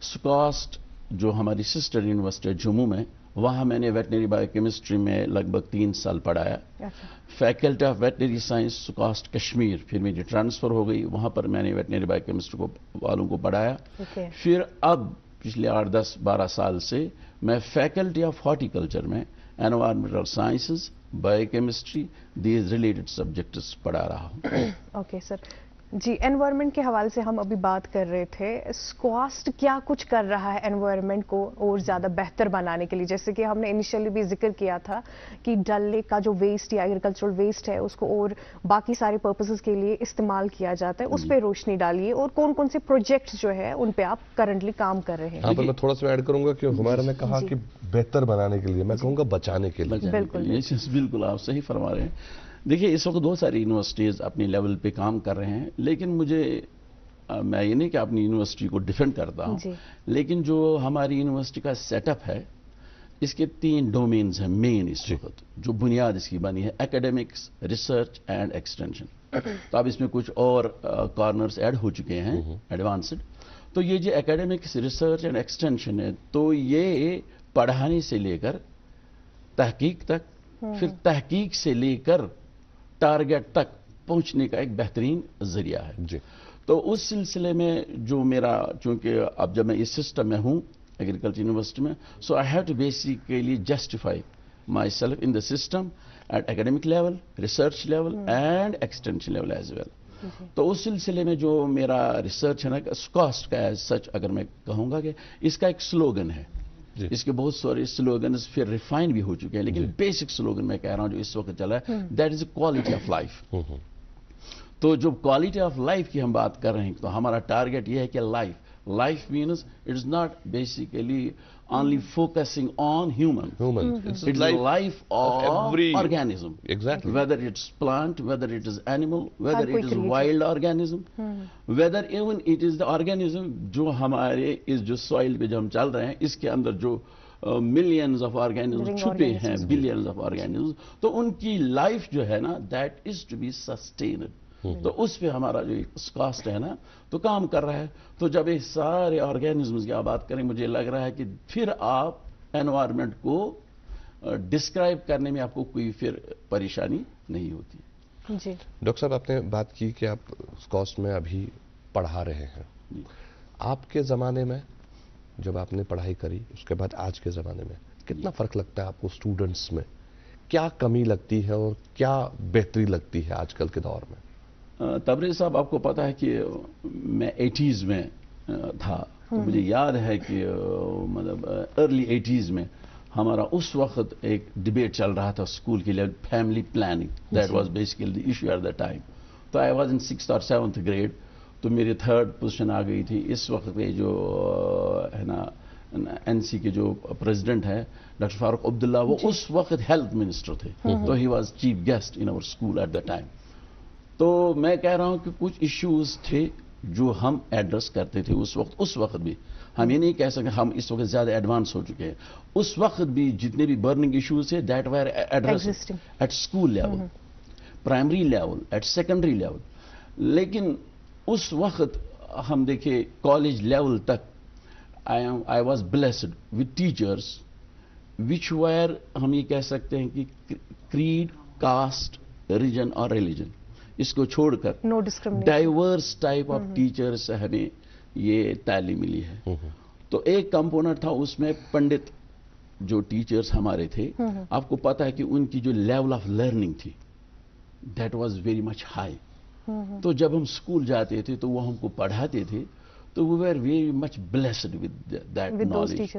سکاسٹ جو ہماری سسٹر یونیورسٹی ہے جموں میں، وہاں میں نے ویٹنری بایو کیمسٹری میں لگ بھگ 3 سال پڑھایا. Faculty of veterinary science SKUAST Kashmir, پھر میری ٹرانسفر ہو گئی، وہاں پر میں نے ویٹنری بایو کیمسٹری والوں کو پڑھایا. پھر اب پچھلے 8-10-12 سال سے میں فیکلٹی آف ہارٹیکلچر میں environmental sciences, bio chemistry, these related subjects پڑھا رہا ہوں. اوکے سر جی، انوائرمنٹ کے حوالے سے ہم ابھی بات کر رہے تھے. اسکاسٹ کیا کچھ کر رہا ہے انوائرمنٹ کو اور زیادہ بہتر بنانے کے لیے؟ جیسے کہ ہم نے انیشلی بھی ذکر کیا تھا کہ ڈل لیک کا جو ویسٹ یا ایگریکلچرل ویسٹ ہے اس کو اور باقی سارے پرپسز کے لیے استعمال کیا جاتا ہے. اس پہ روشنی ڈالیے اور کون کون سے پروجیکٹس جو ہے ان پہ آپ کرنٹلی کام کر رہے ہیں. یہاں پر میں تھوڑا سا ایڈ کروں گا کہ ہمارا نے کہا کہ بہتر بنانے کے لیے، میں کہوں گا بچانے کے لیے. بالکل آپ صحیح فرما رہے ہیں. دیکھیے اس وقت بہت ساری یونیورسٹیز اپنی لیول پہ کام کر رہے ہیں، لیکن مجھے میں یہ نہیں کہ اپنی یونیورسٹی کو ڈیفینڈ کرتا ہوں، لیکن جو ہماری یونیورسٹی کا سیٹ اپ ہے اس کے 3 ڈومینز ہیں مین اس وقت، جو بنیاد اس کی بنی ہے: ایکیڈیمکس، ریسرچ اینڈ ایکسٹینشن. تو اب اس میں کچھ اور کارنرز ایڈ ہو چکے ہیں ایڈوانسڈ. تو یہ جو ایکیڈیمکس، ریسرچ اینڈ ایکسٹینشن ہے، تو یہ پڑھانے سے لے کر تحقیق تک، پھر تحقیق سے لے کر ٹارگیٹ تک پہنچنے کا ایک بہترین ذریعہ ہے. جی. تو اس سلسلے میں جو میرا، چونکہ اب جب میں اس سسٹم میں ہوں ایگریکلچر یونیورسٹی میں، so I have to basically justify myself in the system at academic level, research level and extension level as well. تو اس سلسلے میں جو میرا ریسرچ ہے نا، اسکاسٹ کا ایز سچ اگر میں کہوں گا کہ اس کا ایک سلوگن ہے. اس کے بہت سارے سلوگنز پھر ریفائن بھی ہو چکے ہیں، لیکن بیسک سلوگن میں کہہ رہا ہوں جو اس وقت چلا ہے، that is a quality of life. تو جو کوالٹی آف لائف کی ہم بات کر رہے ہیں، تو ہمارا ٹارگیٹ یہ ہے کہ life means it is not basically only focusing on human. It's the life of every organism. Exactly. Whether it's plant, whether it is animal, whether it is wild organism, whether even it is the organism جو ہمارے اس جو soil پہ جو ہم چل رہے ہیں، اس کے اندر جو ملینز آف آرگینزم چھپے ہیں، بلینز آف آرگینزم، تو ان کی لائف جو ہے نا that is to be sustained. تو اس پہ ہمارا جو اسکاسٹ ہے نا تو کام کر رہا ہے. تو جب یہ سارے آرگینزمز کی آپ بات کریں، مجھے لگ رہا ہے کہ پھر آپ انوائرمنٹ کو ڈسکرائب کرنے میں آپ کو کوئی پھر پریشانی نہیں ہوتی. جی ڈاکٹر صاحب، آپ نے بات کی کہ آپ اسکاسٹ میں ابھی پڑھا رہے ہیں. آپ کے زمانے میں جب آپ نے پڑھائی کری، اس کے بعد آج کے زمانے میں کتنا فرق لگتا ہے آپ کو؟ اسٹوڈنٹس میں کیا کمی لگتی ہے اور کیا بہتری لگتی ہے آج کل کے دور میں؟ تبریز صاحب، آپ کو پتا ہے کہ میں 80s میں تھا. مجھے یاد ہے کہ مطلب ارلی 80s میں ہمارا اس وقت ایک ڈبیٹ چل رہا تھا اسکول کے لیے، family planning. That was basically the issue at the time. تو آئی واز ان 6th اور 7th گریڈ. تو میری 3rd پوزیشن آ گئی تھی. اس وقت یہ جو ہے نا NC کے جو پریزیڈنٹ ہے ڈاکٹر فاروق عبداللہ، وہ اس وقت ہیلتھ منسٹر تھے. تو he was chief guest in our school at the time. تو میں کہہ رہا ہوں کہ کچھ ایشوز تھے جو ہم ایڈریس کرتے تھے اس وقت بھی. ہم یہ نہیں کہہ سکتے ہم اس وقت زیادہ ایڈوانس ہو چکے ہیں. اس وقت بھی جتنے بھی برننگ ایشوز تھے that were address at school level, primary level, at secondary level. لیکن اس وقت ہم دیکھیں کالج لیول تک I was blessed with teachers which were, ہم یہ کہہ سکتے ہیں کہ کریڈ، کاسٹ، ریجن اور ریلیجن اس کو چھوڑ کر ڈائیورس ٹائپ آف ٹیچرس ہمیں یہ تعلیم ملی ہے. تو ایک کمپوننٹ تھا اس میں پنڈت جو ٹیچرس ہمارے تھے. آپ کو پتا ہے کہ ان کی جو لیول آف لرننگ تھی that was very much high. تو جب ہم اسکول جاتے تھے تو وہ ہم کو پڑھاتے تھے تو we were very much blessed with that knowledge.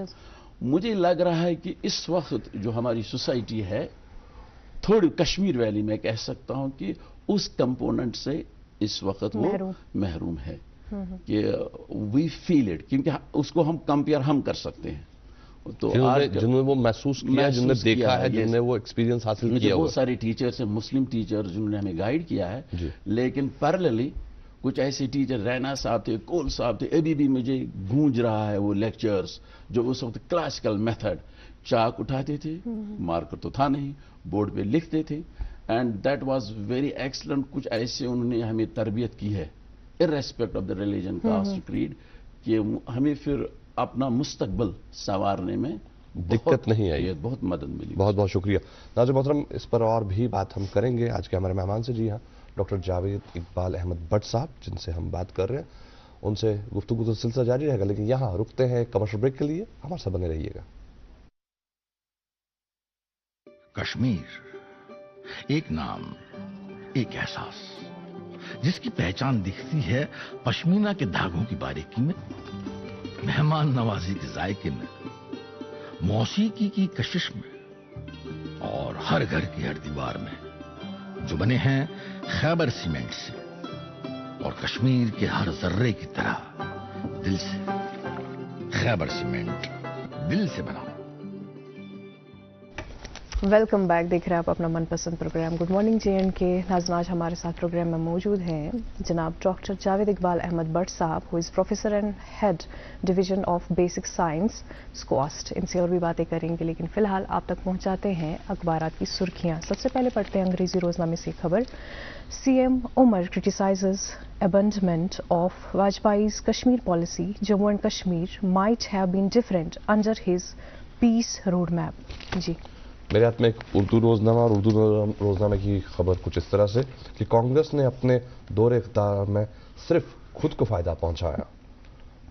مجھے لگ رہا ہے کہ اس وقت جو ہماری سوسائٹی ہے، تھوڑی کشمیر ویلی میں کہہ سکتا ہوں کہ اس کمپوننٹ سے اس وقت وہ محروم ہے کہ وی فیل اٹ، کیونکہ اس کو ہم کمپیئر ہم کر سکتے ہیں. تو جنہوں نے وہ محسوس کیا، جنہوں نے دیکھا ہے، جنہوں نے وہ ایکسپیرینس حاصل کیا، بہت سارے ٹیچرز ہیں، مسلم ٹیچر جنہوں نے ہمیں گائیڈ کیا ہے، لیکن پیرللی کچھ ایسے ٹیچر، رینا صاحب تھے، کول صاحب تھے، ابھی بھی مجھے گونج رہا ہے وہ لیکچرز جو اس وقت کلاسیکل میتھڈ، چاک اٹھاتے تھے، مارکر تو تھا نہیں، بورڈ پہ لکھتے تھے، and that was very excellent. کچھ ایسے انہوں نے ہمیں تربیت کی ہے irrespect of the religion, caste, creed, کہ ہمیں پھر اپنا مستقبل سنوارنے میں دقت نہیں آئی، بہت مدد ملی. بہت بہت شکریہ. ناظرین محترم، اس پر اور بھی بات ہم کریں گے آج کے ہمارے مہمان سے. جی ہاں، ڈاکٹر جاوید اقبال احمد بٹ صاحب جن سے ہم بات کر رہے ہیں، ان سے گفتگو کا سلسلہ جاری رہے گا، لیکن یہاں رکتے ہیں کمرشل بریک کے لیے. ہمارے ساتھ بنے رہیے گا. کشمیر، ایک نام، ایک احساس جس کی پہچان دکھتی ہے پشمینہ کے دھاگوں کی باریکی میں، مہمان نوازی کے ذائقے میں، موسیقی کی کشش میں، اور ہر گھر کی ہر دیوار میں، جو بنے ہیں خیبر سیمنٹ سے اور کشمیر کے ہر ذرے کی طرح دل سے. خیبر سیمنٹ، دل سے بنا. Welcome back. دیکھ رہے ہیں آپ اپنا من پسند پروگرام گڈ مارننگ JNK کے. ناظرین، آج ہمارے ساتھ پروگرام میں موجود ہیں جناب ڈاکٹر جاوید اقبال احمد بٹ صاحب، who is professor and head division of basic science SKUAST. ان سے اور بھی باتیں کریں گے، لیکن فی الحال آپ تک پہنچاتے ہیں اخبارات کی سرخیاں. سب سے پہلے پڑھتے ہیں انگریزی روزنامے سے خبر. CM Umar criticizes abandonment of Vajpayee's Kashmir policy. Jammu and Kashmir might have been different under his peace roadmap. جی میرے ہاتھ میں ایک اردو روزنامہ، اور اردو روزنامے کی خبر کچھ اس طرح سے کہ کانگریس نے اپنے دور اقتدار میں صرف خود کو فائدہ پہنچایا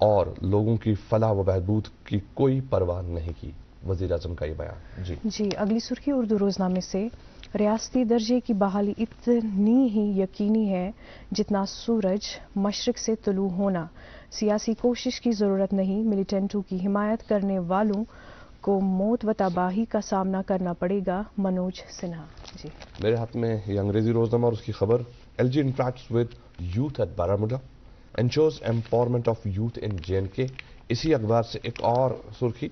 اور لوگوں کی فلاح و بہبود کی کوئی پرواہ نہیں کی. وزیر اعظم کا یہ بیان. جی اگلی سرخی اردو روزنامے سے. ریاستی درجے کی بحالی اتنی ہی یقینی ہے جتنا سورج مشرق سے طلوع ہونا. سیاسی کوشش کی ضرورت نہیں. ملیٹنٹوں کی حمایت کرنے والوں کو موت و تباہی کا سامنا کرنا پڑے گا. منوج سنہا. جی میرے ہاتھ میں یہ انگریزی روزنامہ اور اس کی خبر. LG interacts with youth at Baramulla, ensures empowerment of youth in JNK. اسی اخبار سے ایک اور سرخی.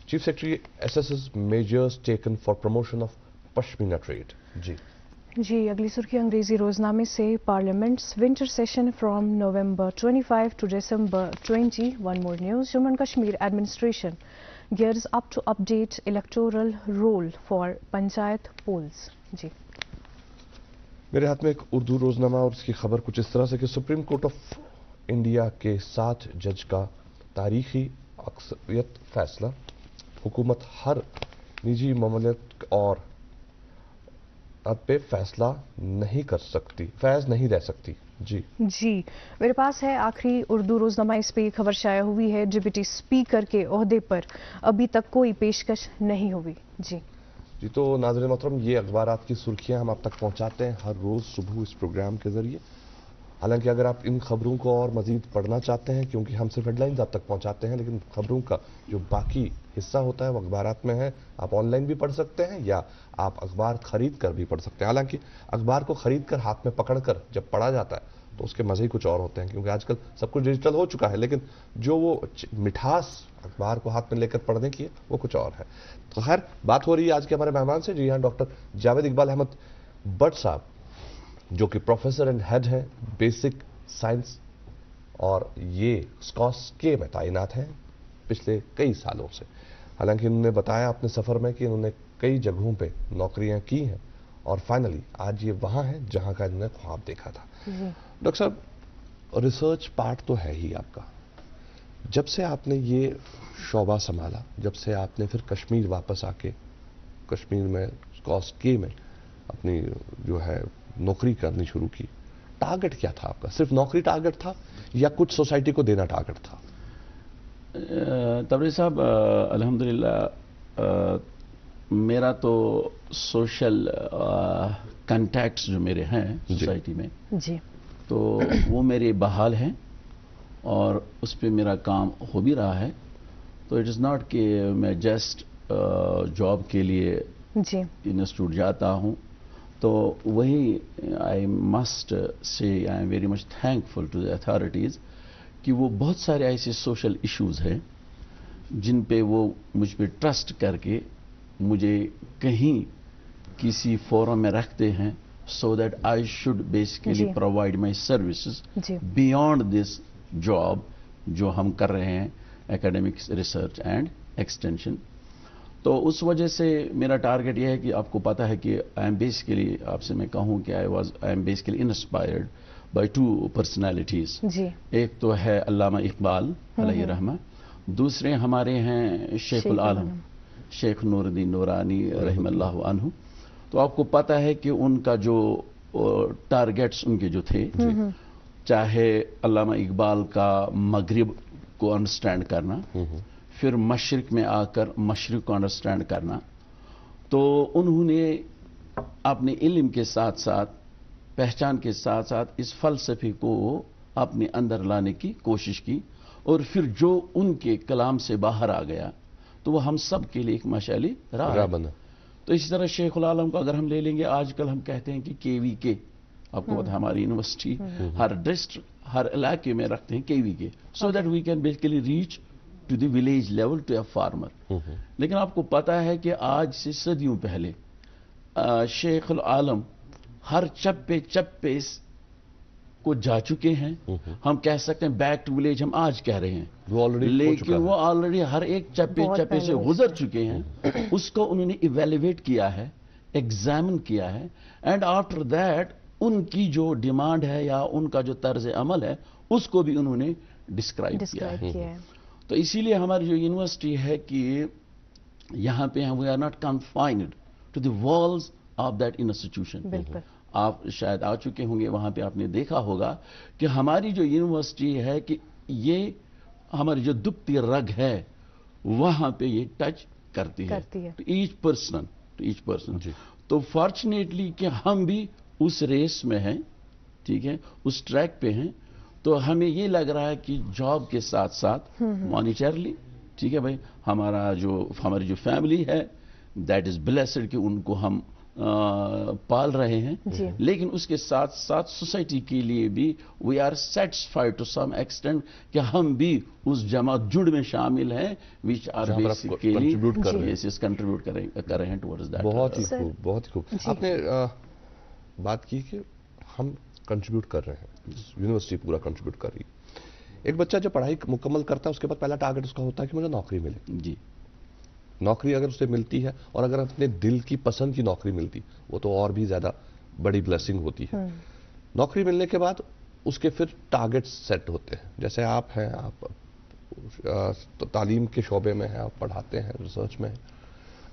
Chief secretary assesses measures taken for promotion of Pashmina trade. جی اگلی سرخی انگریزی روزنامے سے. Parliament's winter session from November 25 to December 20. One more news. Jammu and Kashmir administration gears up to update electoral roll for panchayat polls. جی میرے ہاتھ میں ایک اردو روزنامہ اور اس کی خبر کچھ اس طرح سے کہ سپریم کورٹ آف انڈیا کے 7 جج کا تاریخی اکثریت فیصلہ. حکومت ہر نجی معاملات اور پہ فیصلہ نہیں کر سکتی، فیض نہیں رہ سکتی. جی میرے پاس ہے آخری اردو روزنامہ. اس پہ خبر شائع ہوئی ہے ڈپٹی اسپیکر کے عہدے پر ابھی تک کوئی پیشکش نہیں ہوئی. جی تو ناظرین محترم، یہ اخبارات کی سرخیاں ہم آپ تک پہنچاتے ہیں ہر روز صبح اس پروگرام کے ذریعے. حالانکہ اگر آپ ان خبروں کو اور مزید پڑھنا چاہتے ہیں، کیونکہ ہم صرف ہیڈ لائنز آپ تک پہنچاتے ہیں، لیکن خبروں کا جو باقی حصہ ہوتا ہے وہ اخبارات میں ہے. آپ آن لائن بھی پڑھ سکتے ہیں یا آپ اخبار خرید کر بھی پڑھ سکتے ہیں. حالانکہ اخبار کو خرید کر ہاتھ میں پکڑ کر جب پڑھا جاتا ہے تو اس کے مزے ہی کچھ اور ہوتے ہیں، کیونکہ آج کل سب کچھ ڈیجیٹل ہو چکا ہے، لیکن جو وہ مٹھاس اخبار کو ہاتھ میں لے کر پڑھنے کی ہے وہ کچھ اور ہے. تو خیر، بات ہو رہی ہے آج کے ہمارے مہمان سے. جی ہاں، ڈاکٹر جاوید اقبال احمد بٹ صاحب، جو کہ پروفیسر اینڈ ہیڈ ہیں بیسک سائنس، اور یہ اسکواسٹ میں تعینات ہیں پچھلے کئی سالوں سے. حالانکہ انہوں نے بتایا اپنے سفر میں کہ انہوں نے کئی جگہوں پہ نوکریاں کی ہیں اور فائنلی آج یہ وہاں ہیں جہاں کا انہوں نے خواب دیکھا تھا. ڈاکٹر صاحب، ریسرچ پارٹ تو ہے ہی آپ کا. جب سے آپ نے یہ شعبہ سنبھالا، جب سے آپ نے پھر کشمیر واپس آ کے کشمیر میں اسکواسٹ میں اپنی جو ہے نوکری کرنی شروع کی، ٹارگٹ کیا تھا آپ کا؟ صرف نوکری ٹارگٹ تھا یا کچھ سوسائٹی کو دینا ٹارگٹ تھا؟ تبریز صاحب، الحمدللہ میرا تو سوشل کنٹیکٹس جو میرے ہیں سوسائٹی میں، تو وہ میرے بحال ہیں اور اس پہ میرا کام ہو بھی رہا ہے. تو اٹ از ناٹ کہ میں جسٹ جاب کے لیے انسٹیٹیوٹ جاتا ہوں तो वही I must say I am very much thankful to the authorities कि वो बहुत सारे ऐसे सोशल इश्यूज़ हैं जिन पे वो मुझ पे ट्रस्ट करके मुझे कहीं किसी फोरम में रखते हैं so that I should basically provide my services beyond this job जो हम कर रहे हैं academic research and extension. तो उस वजह से मेरा टारगेट यह है कि आपको पता है कि आई एम बेसिकली आपसे मैं कहूँ कि आई am basically inspired by two personalities. एक तो है अल्लामा इकबाल अलैहि रहमा, दूसरे हमारे हैं शेखुल आलम शेख नूरुद्दीन नूरानी रहमतुल्लाह अन्हु. तो आपको पता है कि उनका जो टारगेट्स उनके जो थे, चाहे अल्लामा इकबाल का मगरिब को अंडरस्टैंड करना, फिर मशरिक में आकर मशरिक को अंडरस्टैंड करना, तो उन्होंने अपने इल्म के साथ साथ पहचान के साथ साथ इस फलसफे को अपने अंदर लाने की कोशिश की, और फिर जो उनके कलाम से बाहर आ गया तो वो हम सब के लिए एक मशाली राह बना. तो इसी तरह शेखुल आलम को अगर हम ले लेंगे, आजकल हम कहते हैं कि KVK, आपको पता है हमारी यूनिवर्सिटी हर डिस्ट्रिक्ट हर इलाके में रखते हैं KVK, so that we can basically reach to the village level to a farmer. लेकिन आपको पता है कि आज से सदियों पहले शेखुल आलम हर चप्पे चप्पे को जा चुके हैं. हम कह सकते हैं बैक टू विलेज हम आज कह रहे हैं, लेकिन वो ऑलरेडी हर एक चप्पे चप्पे से गुजर चुके हैं. उसको उन्होंने इवेल्युएट किया है, एग्जामिन किया है, एंड आफ्टर दैट उनकी जो डिमांड है या उनका जो तर्ज अमल है उसको भी उन्होंने डिस्क्राइब किया है. तो इसीलिए हमारी जो यूनिवर्सिटी है कि यहाँ पे we are not confined to the walls of that institution. आप शायद आ चुके होंगे, वहां पे आपने देखा होगा कि हमारी जो यूनिवर्सिटी है कि ये हमारी जो दुबती रग है वहां पे ये टच करती है टू ईच पर्सन. तो फॉर्चुनेटली कि हम भी उस रेस में हैं, ठीक है, उस ट्रैक पे हैं. तो हमें ये लग रहा है कि जॉब के साथ साथ मॉनिटरली, ठीक है भाई, हमारी जो फैमिली है दैट इज ब्लेस्ड कि उनको हम पाल रहे हैं, लेकिन उसके साथ साथ सोसाइटी के लिए भी we are satisfied to some extent कि हम भी उस जमात जुड़ में शामिल हैं विच आर बेसिकली कंट्रीब्यूट कर रहे हैं टुवर्ड्स दैट. बहुत ही खूब, बहुत ही खूब. आपने बात की कि हम कंट्रीब्यूट कर रहे हैं, यूनिवर्सिटी पूरा कंट्रीब्यूट कर रही है. एक बच्चा जब पढ़ाई मुकम्मल करता है उसके बाद पहला टारगेट उसका होता है कि मुझे नौकरी मिले. जी, नौकरी अगर उसे मिलती है और अगर अपने दिल की पसंद की नौकरी मिलती वो तो और भी ज्यादा बड़ी ब्लेसिंग होती है. नौकरी मिलने के बाद उसके फिर टारगेट्स सेट होते हैं. जैसे आप हैं, आप तालीम के शोबे में हैं, आप पढ़ाते हैं, रिसर्च में हैं.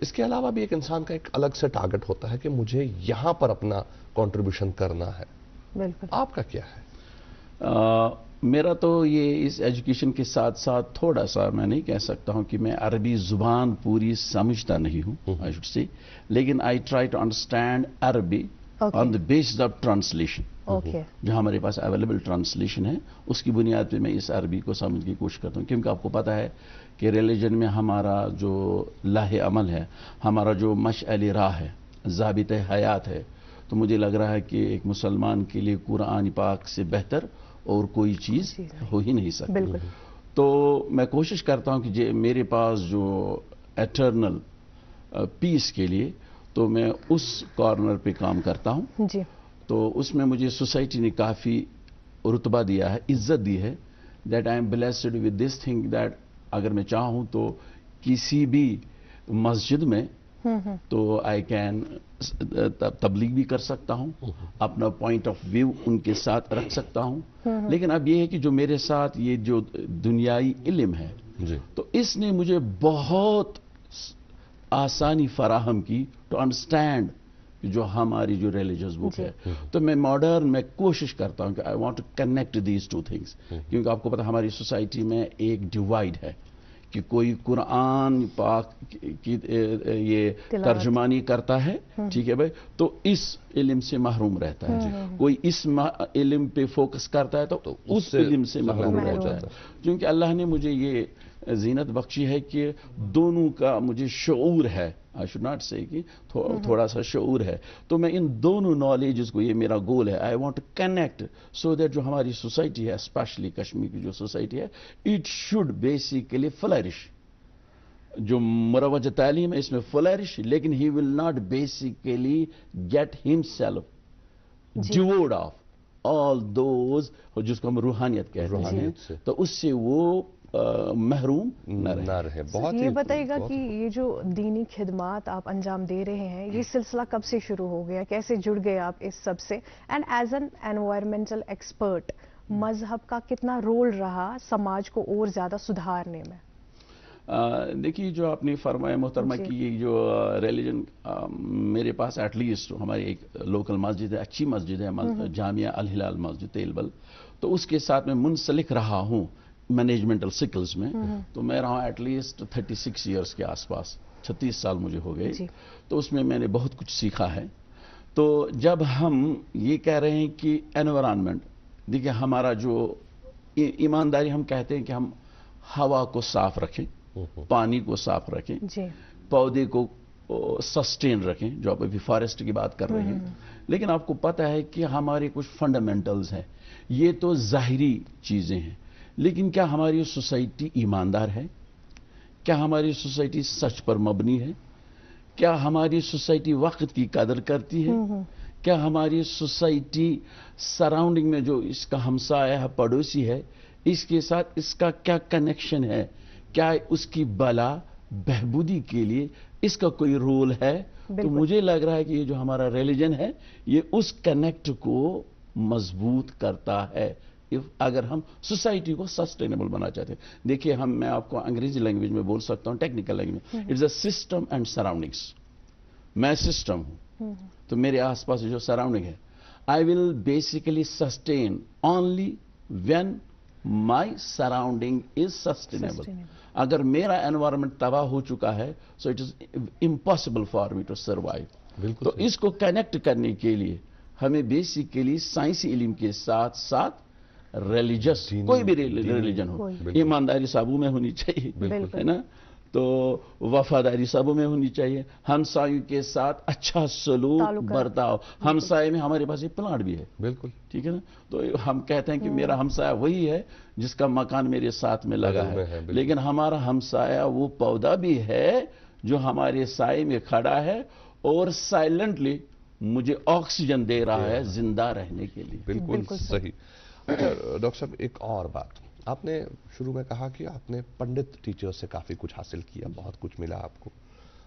इसके अलावा भी एक इंसान का एक अलग से टारगेट होता है कि मुझे यहां पर अपना कंट्रीब्यूशन करना है. बिल्कुल. आपका क्या है? मेरा तो ये इस एजुकेशन के साथ साथ थोड़ा सा, मैं नहीं कह सकता हूं कि मैं अरबी जुबान पूरी समझता नहीं हूं, आई शुड से, लेकिन आई ट्राई टू अंडरस्टैंड अरबी on the basis of translation. जो हमारे पास अवेलेबल ट्रांसलेशन है उसकी बुनियाद पे मैं इस अरबी को समझने की कोशिश करता हूँ. क्योंकि आपको पता है कि रिलीजन में हमारा जो लाहे अमल है, हमारा जो मशअल राह है, ज़ाबित हयात है, तो मुझे लग रहा है कि एक मुसलमान के लिए कुरान पाक से बेहतर और कोई चीज हो ही नहीं सकती. तो मैं कोशिश करता हूं कि मेरे पास जो एटर्नल पीस के लिए तो मैं उस कॉर्नर पे काम करता हूं. तो उसमें मुझे सोसाइटी ने काफी रुतबा दिया है, इज्जत दी है, that I am blessed with this thing that अगर मैं चाहूं तो किसी भी मस्जिद में तो आई कैन तबलीग भी कर सकता हूं, अपना पॉइंट ऑफ व्यू उनके साथ रख सकता हूं. लेकिन अब यह है कि जो मेरे साथ ये जो दुनियाई इल्म है तो इसने मुझे बहुत आसानी फराहम की टू अंडरस्टैंड जो हमारी जो रिलीजियस बुक है. तो मैं मॉडर्न में कोशिश करता हूं कि I want to connect these two things. क्योंकि आपको पता हमारी सोसाइटी में एक डिवाइड है कि कोई कुरान पाक की ये तर्जुमानी करता है, ठीक है भाई, तो इस इल्म से महरूम रहता है. कोई इस इल्म पे फोकस करता है तो उस इल्म से महरूम रहता है. क्योंकि अल्लाह ने मुझे ये जीनत बख्शी है कि दोनों का मुझे शऊर है आई शुड नॉट से कि थोड़ा सा शऊर है। तो मैं इन दोनों नॉलेजेस को, ये मेरा गोल है, I want to connect so that जो हमारी सोसाइटी है, स्पेशली कश्मीर की जो सोसाइटी है, इट शुड बेसिकली फ्लरिश। जो मुरवज तालीम है इसमें फ्लरिश, लेकिन he will not basically get himself डिवोर्ड ऑफ ऑल दोज जिसको हम रूहानियत कहते हैं, तो उससे वो महरूम न रहे। बहुत ये बताइएगा कि ये जो दीनी खिदमात आप अंजाम दे रहे हैं, ये सिलसिला कब से शुरू हो गया, कैसे जुड़ गए आप इस सब से? And as an environmental expert, मजहब का कितना रोल रहा समाज को और ज्यादा सुधारने में? देखिए, जो आपने फरमाया मोहतरमा की ये जो रिलीजन, मेरे पास एटलीस्ट हमारी एक लोकल मस्जिद है, अच्छी मस्जिद है, जामिया अल हिलाल मस्जिद तेलबल, तो उसके साथ मैं मुंसलिक रहा हूँ मैनेजमेंटल सिकल्स में। तो मैं रहा एटलीस्ट 36 ईयर्स के आसपास, 36 साल मुझे हो गए। तो उसमें मैंने बहुत कुछ सीखा है। तो जब हम ये कह रहे हैं कि एनवायरनमेंट, देखिए हमारा जो ईमानदारी, हम कहते हैं कि हम हवा को साफ रखें, पानी को साफ रखें, पौधे को सस्टेन रखें, जो आप अभी फॉरेस्ट की बात कर रहे हैं। लेकिन आपको पता है कि हमारे कुछ फंडामेंटल्स हैं, ये तो जाहिरी चीजें हैं, लेकिन क्या हमारी सोसाइटी ईमानदार है? क्या हमारी सोसाइटी सच पर मबनी है? क्या हमारी सोसाइटी वक्त की कदर करती है? क्या हमारी सोसाइटी सराउंडिंग में जो इसका हमसाया है, पड़ोसी है, इसके साथ इसका क्या कनेक्शन है? क्या उसकी भला बहबूदी के लिए इसका कोई रोल है? तो मुझे लग रहा है कि ये जो हमारा रिलीजन है, ये उस कनेक्ट को मजबूत करता है, अगर हम सोसाइटी को सस्टेनेबल बनाना चाहते हैं। देखिए, मैं आपको अंग्रेजी लैंग्वेज में बोल सकता हूं, टेक्निकल लैंग्वेज में, it's a system and surroundings. मैं सिस्टम हूं, तो मेरे आसपास जो सराउंडिंग है, I will basically sustain only when my surrounding is sustainable. अगर मेरा एनवायरनमेंट तबाह हो चुका है, so it is impossible for me to survive. तो इसको कनेक्ट करने के लिए हमें बेसिकली साइंसी इल्म के साथ साथ रिलीजियस, कोई भी रिलीजन हो, ईमानदारी सबों में होनी चाहिए, है ना? तो वफादारी सबों में होनी चाहिए, हमसायों के साथ अच्छा सलूक बर्ताव। हमसाये में हमारे पास एक प्लांट भी है, बिल्कुल ठीक है ना? तो हम कहते हैं कि मेरा हमसाया वही है जिसका मकान मेरे साथ में लगा है, लेकिन हमारा हमसाया वो पौधा भी है जो हमारे साये में खड़ा है और साइलेंटली मुझे ऑक्सीजन दे रहा है जिंदा रहने के लिए। बिल्कुल सही। डॉक्टर साहब, एक और बात, आपने शुरू में कहा कि आपने पंडित टीचर से काफ़ी कुछ हासिल किया, बहुत कुछ मिला आपको,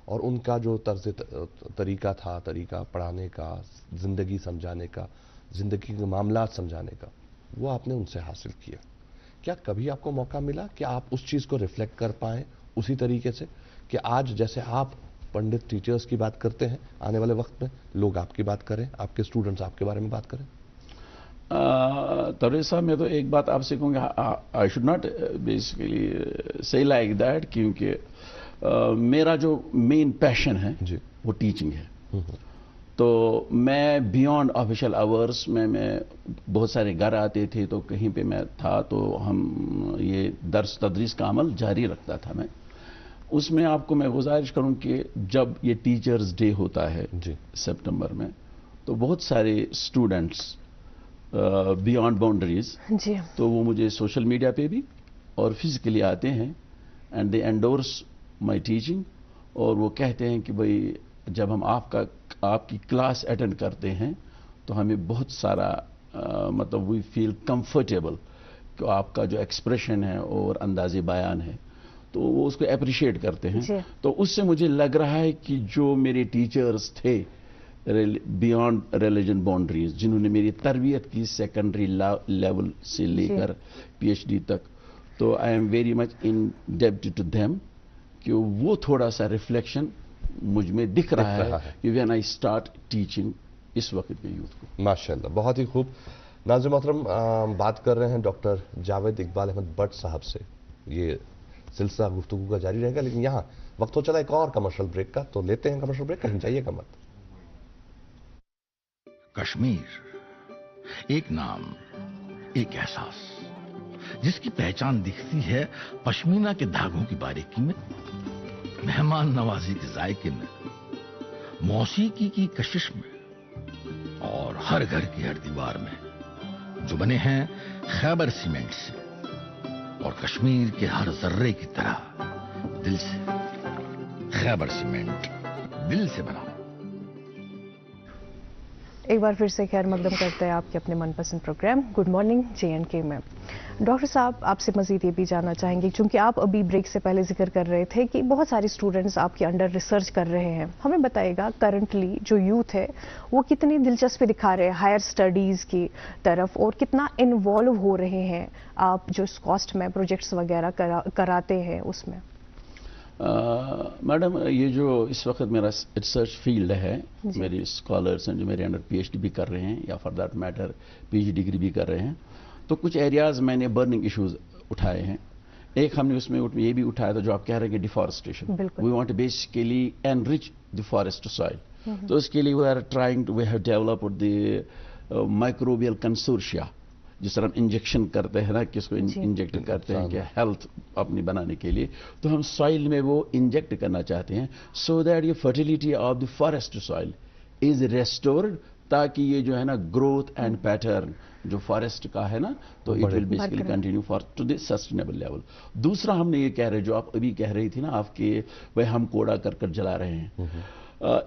और उनका जो तरीका था, तरीका पढ़ाने का, ज़िंदगी समझाने का, ज़िंदगी के मामलात समझाने का, वो आपने उनसे हासिल किया। क्या कभी आपको मौका मिला कि आप उस चीज़ को रिफ्लेक्ट कर पाएँ उसी तरीके से, कि आज जैसे आप पंडित टीचर्स की बात करते हैं, आने वाले वक्त में लोग आपकी बात करें, आपके स्टूडेंट्स आपके बारे में बात करें? तबरेज़ साहब, मैं तो एक बात आपसे कहूँगा, आई शुड नॉट बेसिकली से लाइक दैट, क्योंकि मेरा जो मेन पैशन है वो टीचिंग है। तो मैं बियॉन्ड ऑफिशियल आवर्स में, मैं बहुत सारे घर आते थे, तो कहीं पे मैं था, तो हम ये दर्स तदरीस का अमल जारी रखता था मैं। उसमें आपको मैं गुजारिश करूं कि जब ये टीचर्स डे होता है सितंबर में, तो बहुत सारे स्टूडेंट्स बियॉन्ड बाउंड्रीज, तो वो मुझे सोशल मीडिया पे भी और फिजिकली आते हैं, and they endorse my teaching, और वो कहते हैं कि भाई जब हम आपकी क्लास अटेंड करते हैं तो हमें बहुत सारा मतलब वी फील कंफर्टेबल कि आपका जो एक्सप्रेशन है और अंदाज़े बयान है, तो वो उसको अप्रिशिएट करते हैं। तो उससे मुझे लग रहा है कि जो मेरे टीचर्स थे बियॉन्ड रिलीजन बाउंड्रीज, जिन्होंने मेरी तरबियत की सेकेंडरी लेवल से लेकर PhD तक, तो I am very much indebted to them, कि वो थोड़ा सा रिफ्लेक्शन मुझ में दिख रहा है कि व्हेन आई स्टार्ट टीचिंग इस वक्त के यूथ को। माशाल्लाह, बहुत ही खूब। नाज़िम मोहतरम, बात कर रहे हैं डॉक्टर जावेद इकबाल अहमद भट्ट साहब से। ये सिलसिला गुफ्तगू का जारी रहेगा, लेकिन यहाँ वक्त हो चला एक और कमर्शियल ब्रेक का, तो लेते हैं कमर्शियल ब्रेक, कहीं जाइएगा मत। कश्मीर, एक नाम, एक एहसास, जिसकी पहचान दिखती है पश्मीना के धागों की बारीकी में, मेहमान नवाजी के जायके में, मौसीकी की कशिश में और हर घर की हर दीवार में, जो बने हैं खैबर सीमेंट से और कश्मीर के हर जर्रे की तरह दिल से। खैबर सीमेंट, दिल से बना। एक बार फिर से खैर मकदम करते हैं आपके अपने मनपसंद प्रोग्राम गुड मॉर्निंग J&K में। डॉक्टर साहब, आपसे मजीद ये भी जानना चाहेंगे, क्योंकि आप अभी ब्रेक से पहले जिक्र कर रहे थे कि बहुत सारे स्टूडेंट्स आपके अंडर रिसर्च कर रहे हैं। हमें बताइएगा करंटली जो यूथ है वो कितनी दिलचस्पी दिखा रहे हैं हायर स्टडीज़ की तरफ, और कितना इन्वॉल्व हो रहे हैं आप जो कॉस्ट में प्रोजेक्ट्स वगैरह कराते हैं उसमें? मैडम, ये जो इस वक्त मेरा रिसर्च फील्ड है, मेरे स्कॉलर्स हैं जो मेरे अंडर PhD भी कर रहे हैं या for that matter PG degree भी कर रहे हैं, तो कुछ एरियाज मैंने बर्निंग इश्यूज उठाए हैं। एक हमने उसमें ये भी उठाया था जो आप कह रहे हैं कि deforestation. We want basically enrich the forest soil. तो इसके लिए we have developed the microbial consortia, जिस तरह हम इंजेक्शन करते हैं ना, किसको इंजेक्ट करते हैं कि हेल्थ अपनी बनाने के लिए, तो हम सॉइल में वो इंजेक्ट करना चाहते हैं सो दैट ये fertility of the forest soil is restored, ताकि ये जो है ना ग्रोथ एंड पैटर्न जो फॉरेस्ट का है ना, तो it will basically continue for to the sustainable level. दूसरा हमने ये कह रहे, जो आप अभी कह रही थी ना आपके, भाई हम कूड़ा करकट जला रहे हैं,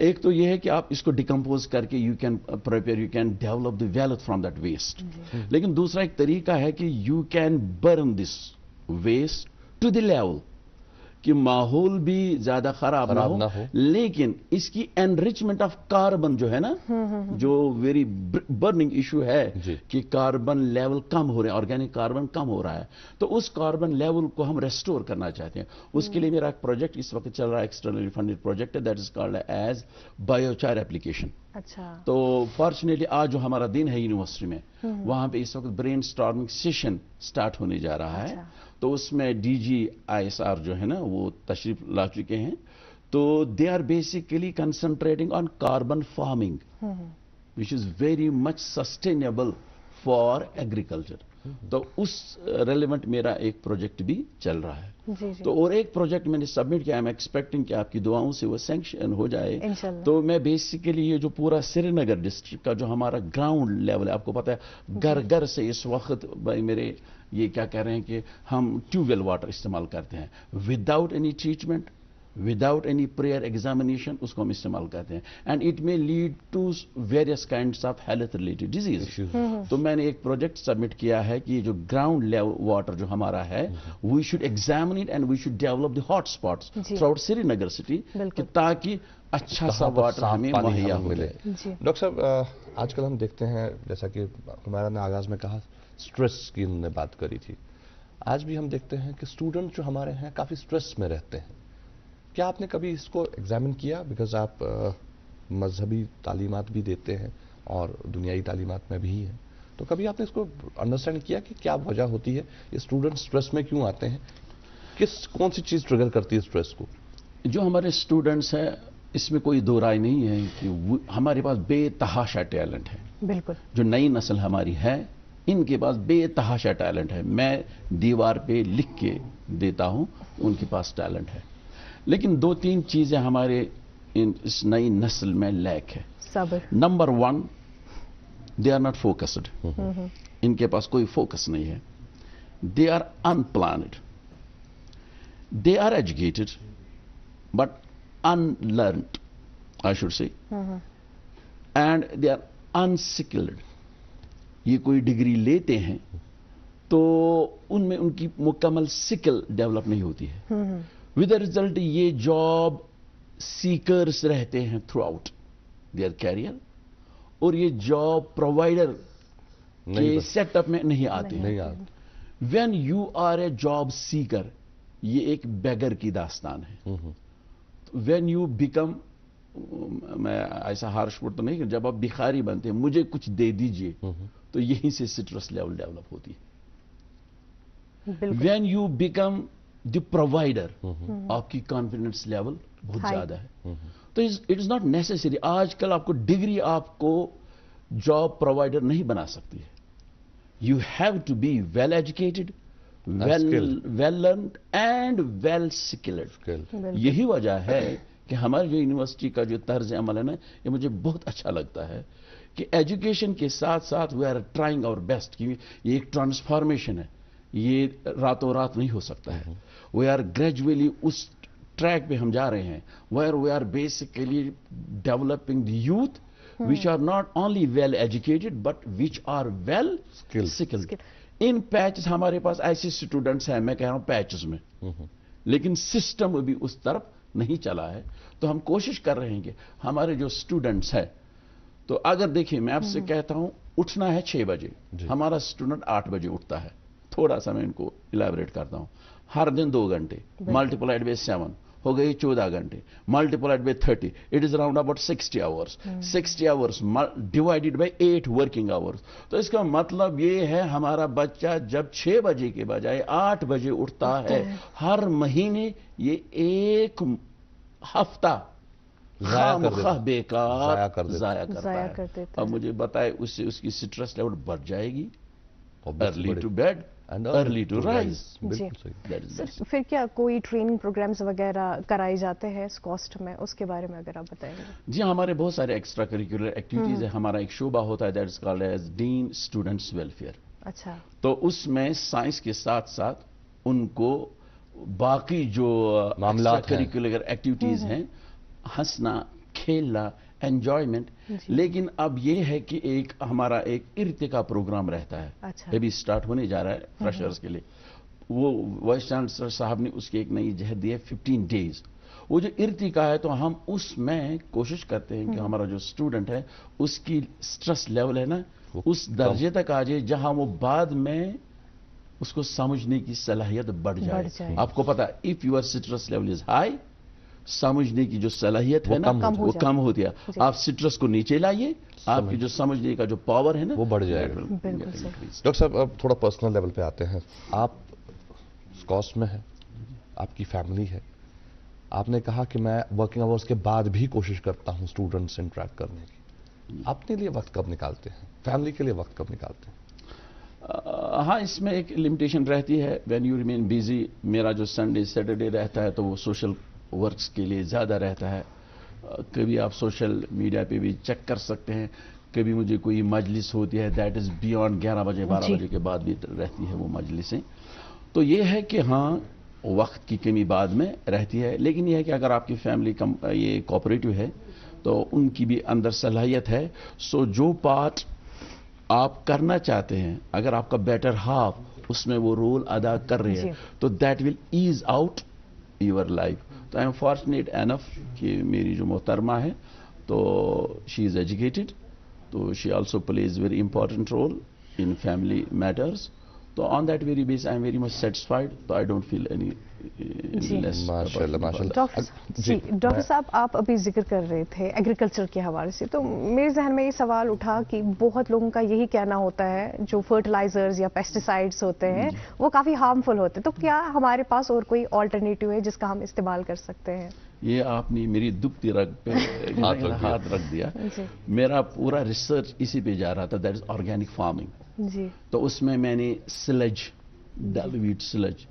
एक तो ये है कि आप इसको डिकम्पोज करके you can prepare, you can develop the wealth from that waste. लेकिन दूसरा एक तरीका है कि you can burn this waste to the level कि माहौल भी ज्यादा खराब ना हो, लेकिन इसकी एनरिचमेंट ऑफ कार्बन जो है ना, जो वेरी बर्निंग इशू है कि कार्बन लेवल कम हो रहे हैं, ऑर्गेनिक कार्बन कम हो रहा है, तो उस कार्बन लेवल को हम रेस्टोर करना चाहते हैं। उसके लिए मेरा एक प्रोजेक्ट इस वक्त चल रहा है, एक्सटर्नली फंडेड प्रोजेक्ट है, that is called as biochar application. अच्छा। तो फॉर्चुनेटली आज जो हमारा दिन है यूनिवर्सिटी में, वहां पे इस वक्त ब्रेन स्टॉर्मिंग सेशन स्टार्ट होने जा रहा है। तो उसमें DG ISR जो है ना वो तशरीफ ला चुके हैं। तो they are basically concentrating on carbon farming which is very much sustainable for agriculture. तो उस रेलेवेंट मेरा एक प्रोजेक्ट भी चल रहा है। जी। तो और एक प्रोजेक्ट मैंने सबमिट किया, आई एम एक्सपेक्टिंग कि आपकी दुआओं से वो सैंक्शन हो जाए। तो मैं बेसिकली ये जो पूरा श्रीनगर डिस्ट्रिक्ट का जो हमारा ग्राउंड लेवल है, आपको पता है घर घर से इस वक्त भाई मेरे ये क्या कह रहे हैं कि हम ट्यूबवेल वाटर इस्तेमाल करते हैं without any treatment, without any prior examination, उसको हम इस्तेमाल करते हैं, and it may lead to various kinds of health related disease. तो मैंने एक प्रोजेक्ट सबमिट किया है कि ये जो ग्राउंड लेवल वाटर जो हमारा है, we should examine it and we should develop the hot spots throughout Srinagar city, ताकि अच्छा सा वाटर हमें मुहैया मिले। डॉक्टर साहब, आजकल हम देखते हैं, जैसा कि हमारा ने आगाज में कहा, स्ट्रेस की उन्होंने बात करी थी, आज भी हम देखते हैं कि स्टूडेंट जो हमारे हैं काफी स्ट्रेस में रहते हैं। क्या आपने कभी इसको एग्जामिन किया? बिकॉज आप मजहबी तालीमात भी देते हैं और दुनियाई तालीमात में भी हैं, तो कभी आपने इसको अंडरस्टैंड किया कि क्या वजह होती है, ये स्टूडेंट स्ट्रेस में क्यों आते हैं, कौन सी चीज ट्रिगर करती है स्ट्रेस को? जो हमारे स्टूडेंट्स हैं, इसमें कोई दो राय नहीं है कि हमारे पास बेतहाशा टैलेंट है। बिल्कुल। जो नई नस्ल हमारी है, इनके पास बेतहाशा टैलेंट है। मैं दीवार पे लिख के देता हूं, उनके पास टैलेंट है। लेकिन दो तीन चीजें हमारे इस नई नस्ल में लैक है। सब्र। Number 1, they are not focused. इनके पास कोई फोकस नहीं है। They are unplanned. They are educated but unlearned, I should say, and they are unskilled. ये कोई डिग्री लेते हैं तो उनमें उनकी मुकम्मल स्किल डेवलप नहीं होती है। विद द रिजल्ट ये जॉब सीकर्स रहते हैं थ्रू आउट देयर कैरियर, और ये जॉब प्रोवाइडर के सेटअप में नहीं आते। When you are a job seeker, ये एक बेगर की दास्तान है। When you become, मैं ऐसा हार्श वर्ड तो नहीं, जब आप भिखारी बनते हैं, मुझे कुछ दे दीजिए, तो यहीं से स्ट्रेस लेवल डेवलप होती है। When you become the provider, आपकी कॉन्फिडेंस लेवल बहुत ज्यादा है। तो इट इज नॉट नेसेसरी। आजकल आपको डिग्री आपको जॉब प्रोवाइडर नहीं बना सकती है। You have to be well educated, well learned and well skilled। यही वजह है کہ ہماری جو یونیورسٹی کا جو طرز عمل ہے نا یہ مجھے بہت اچھا لگتا ہے کہ ایجوکیشن کے ساتھ ساتھ we are trying our best کہ یہ ایک ٹرانسفارمیشن ہے, یہ راتوں رات نہیں ہو سکتا ہے. وی آر گریجولی اس ٹریک پہ ہم جا رہے ہیں where we are basically developing the youth which are not only well educated but which are well skilled. ان پیچز ہمارے پاس ایسے اسٹوڈنٹس ہیں, میں کہہ رہا ہوں پیچز میں, لیکن سسٹم ابھی اس طرف نہیں چلا ہے. تو ہم کوشش کر رہے ہیں کہ ہمارے جو اسٹوڈنٹس ہیں, تو اگر دیکھیں میں آپ سے کہتا ہوں اٹھنا ہے 6 بجے, ہمارا اسٹوڈنٹ 8 بجے اٹھتا ہے. تھوڑا سا میں ان کو الیبوریٹ کرتا ہوں. ہر دن 2 گھنٹے ملٹیپلائڈ بائی 7 ہو گئی 14 گھنٹے, multiplied by 30 it is around about 60 hours. 60 hours divided by 8 working hours. تو اس کا مطلب یہ ہے ہمارا بچہ جب 6 بجے کے بجائے 8 بجے اٹھتا ہے, ہر مہینے یہ 1 ہفتہ خواہ بیکار ضائع کرتا ہے. اب مجھے بتائے اس سے اس کی سٹریس لیول بڑھ جائے گی. Early to bed and early to rise. پھر کیا کوئی ٹریننگ پروگرامز وغیرہ کرائے جاتے ہیں اس کاسٹ میں, اس کے بارے میں اگر آپ بتائیں گے. جی ہمارے بہت سارے ایکسٹرا کریکولر ایکٹیویٹیز ہیں. ہمارا ایک شعبہ ہوتا ہے that is called as dean students welfare. اچھا. تو اس میں سائنس کے ساتھ ساتھ ان کو باقی جو معاملات کریکولر ایکٹیویٹیز ہیں, ہنسنا کھیلنا انجوائمنٹ. لیکن اب یہ ہے کہ ایک ہمارا ایک ارتقا پروگرام رہتا ہے, ابھی اسٹارٹ ہونے جا رہا ہے فریشرز کے لیے. وہ وائس چانسلر صاحب نے اس کی ایک نئی جہت دی ہے 15 days. وہ جو ارتقا ہے تو ہم اس میں کوشش کرتے ہیں کہ ہمارا جو اسٹوڈنٹ ہے اس کی اسٹریس لیول ہے نا اس درجے تک آ جائے جہاں وہ بعد میں اس کو سمجھنے کی صلاحیت بڑھ جائے. آپ کو پتا if your stress level is high, سمجھنے کی جو صلاحیت ہے نا وہ کم ہوتی ہے. آپ سٹرس کو نیچے لائیے, آپ کی جو سمجھنے کا جو پاور ہے نا وہ بڑھ جائے گا. ڈاکٹر صاحب اب تھوڑا پرسنل لیول پہ آتے ہیں. آپ اسکاس میں ہیں, آپ کی فیملی ہے, آپ نے کہا کہ میں ورکنگ آورس کے بعد بھی کوشش کرتا ہوں اسٹوڈنٹ سے انٹریکٹ کرنے کی. اپنے لیے وقت کب نکالتے ہیں, فیملی کے لیے وقت کب نکالتے ہیں؟ ہاں اس میں ایک لمیٹیشن رہتی ہے. وین یو ریمین بیزی, میرا جو سنڈے سیٹرڈے رہتا ہے تو وہ سوشل ورکس کے لیے زیادہ رہتا ہے. کبھی آپ سوشل میڈیا پہ بھی چیک کر سکتے ہیں. کبھی مجھے کوئی مجلس ہوتی ہے دیٹ از بیانڈ 11 بجے 12 بجے کے بعد بھی رہتی ہے وہ مجلسیں. تو یہ ہے کہ ہاں وقت کی کمی بعد میں رہتی ہے, لیکن یہ ہے کہ اگر آپ کی فیملی یہ کوآپریٹو ہے تو ان کی بھی اندر صلاحیت ہے. سو جو پارٹ آپ کرنا چاہتے ہیں اگر آپ کا بیٹر ہاف اس میں وہ رول ادا کر رہے ہیں تو that will as out your life. تو آئی ایم فارچونیٹ اینف کہ میری جو محترمہ ہے تو شی از ایجوکیٹڈ, تو she also plays very important role in family matters. تو on that very base I am very much satisfied. تو I don't feel any less. Doctor صاحب آپ ابھی ذکر کر رہے تھے ایگریکلچر کے حوالے سے, تو میرے ذہن میں یہ سوال اٹھا کہ بہت لوگوں کا یہی کہنا ہوتا ہے جو فرٹیلائزرز یا پیسٹیسائڈز ہوتے ہیں وہ کافی ہارمفل ہوتے ہیں, تو کیا ہمارے پاس اور کوئی آلٹرنیٹیو ہے جس کا ہم استعمال کر سکتے ہیں؟ یہ آپ نے میری دبتی رگ پہ ہاتھ رکھ دیا. میرا پورا ریسرچ اسی پہ جا رہا تھا, دیٹ از آرگینک فارمنگ. تو اس میں نے sludge, Dal weed sludge,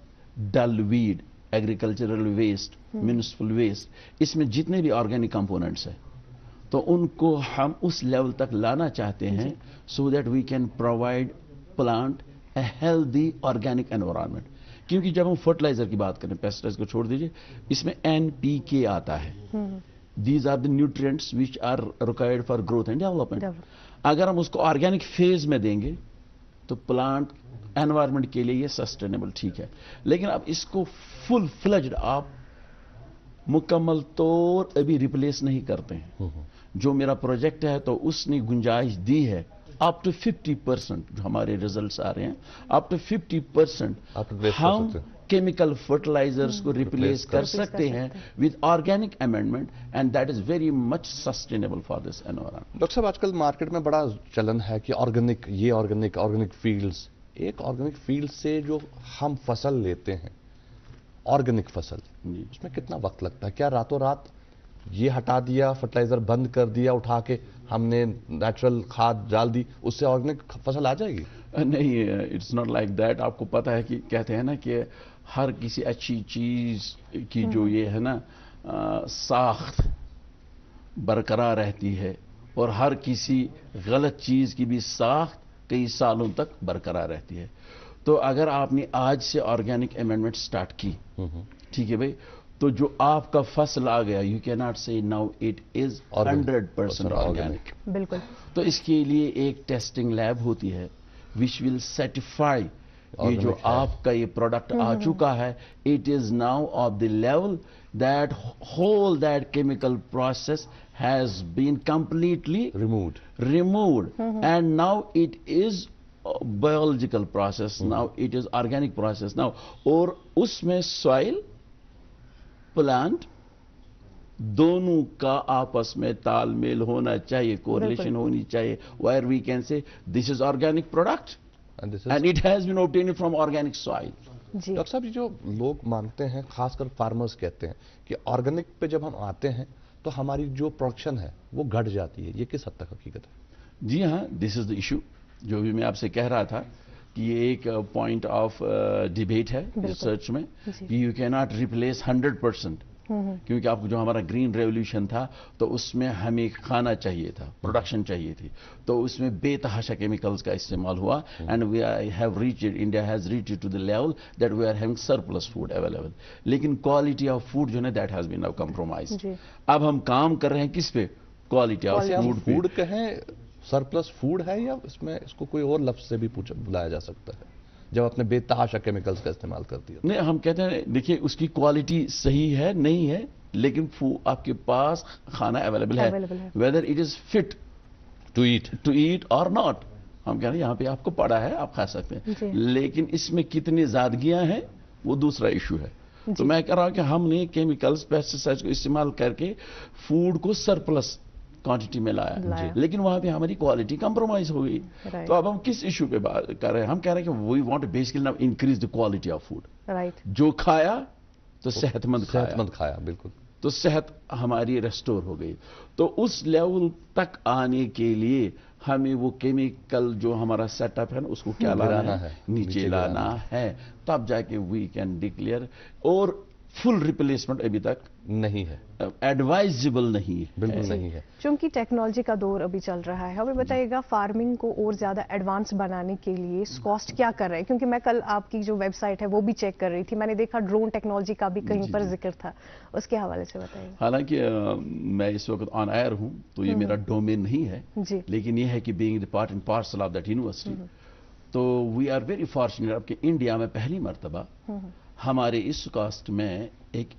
Dal weed, agricultural waste, municipal waste, اس میں جتنے بھی آرگینک کمپوننٹس ہیں تو ان کو ہم اس لیول تک لانا چاہتے ہیں so that we can provide plant a healthy organic environment. کیونکہ جب ہم فرٹیلائزر کی بات کریں, پیسٹیسائڈ کو چھوڑ دیجیے, اس میں NPK آتا ہے. These are the nutrients which are required for growth and development. اگر ہم اس کو آرگینک فیز میں دیں گے تو پلانٹ انوائرمنٹ کے لیے یہ سسٹینیبل ٹھیک ہے. لیکن اب اس کو فل فلجڈ آپ مکمل طور ابھی ریپلیس نہیں کرتے ہیں. جو میرا پروجیکٹ ہے تو اس نے گنجائش دی ہے اپ ٹو 50%, جو ہمارے ریزلٹس آ رہے ہیں اپ ٹو 50% ہم کیمیکل فرٹیلائزرز کو ریپلیس کر سکتے ہیں with organic amendment, and that is very much sustainable for this environment. Doctor صاحب آج کل مارکیٹ میں بڑا چلن ہے کہ آرگینک فیلڈز. ایک آرگینک فیلڈ سے جو ہم فصل لیتے ہیں, آرگینک فصل, اس میں کتنا وقت لگتا ہے؟ کیا راتوں رات یہ ہٹا دیا, فرٹیلائزر بند کر دیا, اٹھا کے ہم نے نیچرل کھاد ڈال دی, اس سے آرگینک فصل آ جائے گی؟ نہیں, اٹس ناٹ لائک دیٹ. آپ کو پتا ہے کہ کہتے ہیں نا کہ ہر کسی اچھی چیز کی جو یہ ہے نا साख्त बरकरार रहती है और हर किसी गलत चीज की भी साख्त कई सालों तक बरकरार रहती है। तो अगर आपने आज से ऑर्गेनिक अमेंडमेंट स्टार्ट की, ठीक है भाई, तो जो आपका फसल आ गया, यू कैन नॉट से नाउ इट इज 100% ऑर्गेनिक। बिल्कुल। तो इसके लिए एक टेस्टिंग लैब होती है विच विल सर्टिफाई ये जो आपका ये प्रोडक्ट आ चुका है, it is now of the level that whole that chemical process has been completely removed and now it is biological process, now it is organic process now। और उसमें soil plant दोनों का आपस में तालमेल होना चाहिए, कोरिलेशन होनी चाहिए, where we can say this is organic product and it has been obtained from organic soil। Doctor साहब, ये जो लोग मानते हैं, खासकर फार्मर्स कहते हैं कि ऑर्गेनिक पे जब हम आते हैं तो हमारी जो प्रोडक्शन है वो घट जाती है, ये किस हद तक हकीकत है? जी हाँ, दिस इज द इशू जो भी मैं आपसे कह रहा था कि ये एक पॉइंट ऑफ डिबेट है रिसर्च में कि यू कैन नॉट रिप्लेस 100%, क्योंकि आपको जो हमारा ग्रीन रेवोल्यूशन था तो उसमें हमें खाना चाहिए था, प्रोडक्शन चाहिए थी, तो उसमें बेतहाशा केमिकल्स का इस्तेमाल हुआ and we have reached, India has reached to the level that we are having surplus food available. लेकिन क्वालिटी ऑफ फूड जो है that has been now compromised. अब हम काम कर रहे हैं किस पे? क्वालिटी ऑफ फूड कहें, सरप्लस फूड है, या इसमें इसको कोई और लफ्ज से भी बुलाया जा सकता है जब आपने बेतहाशा केमिकल्स का इस्तेमाल कर दिया? नहीं, हम कहते हैं देखिए उसकी क्वालिटी सही है नहीं है, लेकिन आपके पास खाना अवेलेबल है, whether it is fit to eat और नॉट। हम कह रहे हैं यहाँ पे आपको पड़ा है, आप खा सकते हैं, लेकिन इसमें कितनी ज़्यादगियां हैं वो दूसरा इशू है। तो मैं कह रहा हूं कि हमने केमिकल्स, पेस्टिसाइड्स को इस्तेमाल करके फूड को सरप्लस क्वांटिटी में लाया, लेकिन वहां पे हमारी क्वालिटी कंप्रोमाइज हो गई। तो अब हम किस इशू पे बात कर रहे हैं? हम कह रहे हैं कि we want basically now increase the quality of food. जो खाया तो सेहतमंद खाया, बिल्कुल, तो सेहत हमारी रेस्टोर हो गई। तो उस लेवल तक आने के लिए हमें वो केमिकल जो हमारा सेटअप है ना उसको क्या लाना है? नीचे लाना है, तब जाके वी कैन डिक्लेयर। और फुल रिप्लेसमेंट अभी तक नहीं है, एडवाइजेबल नहीं है, बिल्कुल नहीं है, क्योंकि टेक्नोलॉजी का दौर अभी चल रहा है। हमें बताइएगा फार्मिंग को और ज्यादा एडवांस बनाने के लिए कॉस्ट क्या कर रहे हैं? क्योंकि मैं कल आपकी जो वेबसाइट है वो भी चेक कर रही थी, मैंने देखा ड्रोन टेक्नोलॉजी का भी कहीं पर जिक्र था, उसके हवाले से बताइए। हालांकि मैं इस वक्त ऑन एयर हूं तो ये मेरा डोमेन नहीं है, लेकिन ये है कि being the part and parcel of that university, तो वी आर वेरी फॉर्चुनेट आपके इंडिया में पहली मर्तबा हमारे इस कास्ट में एक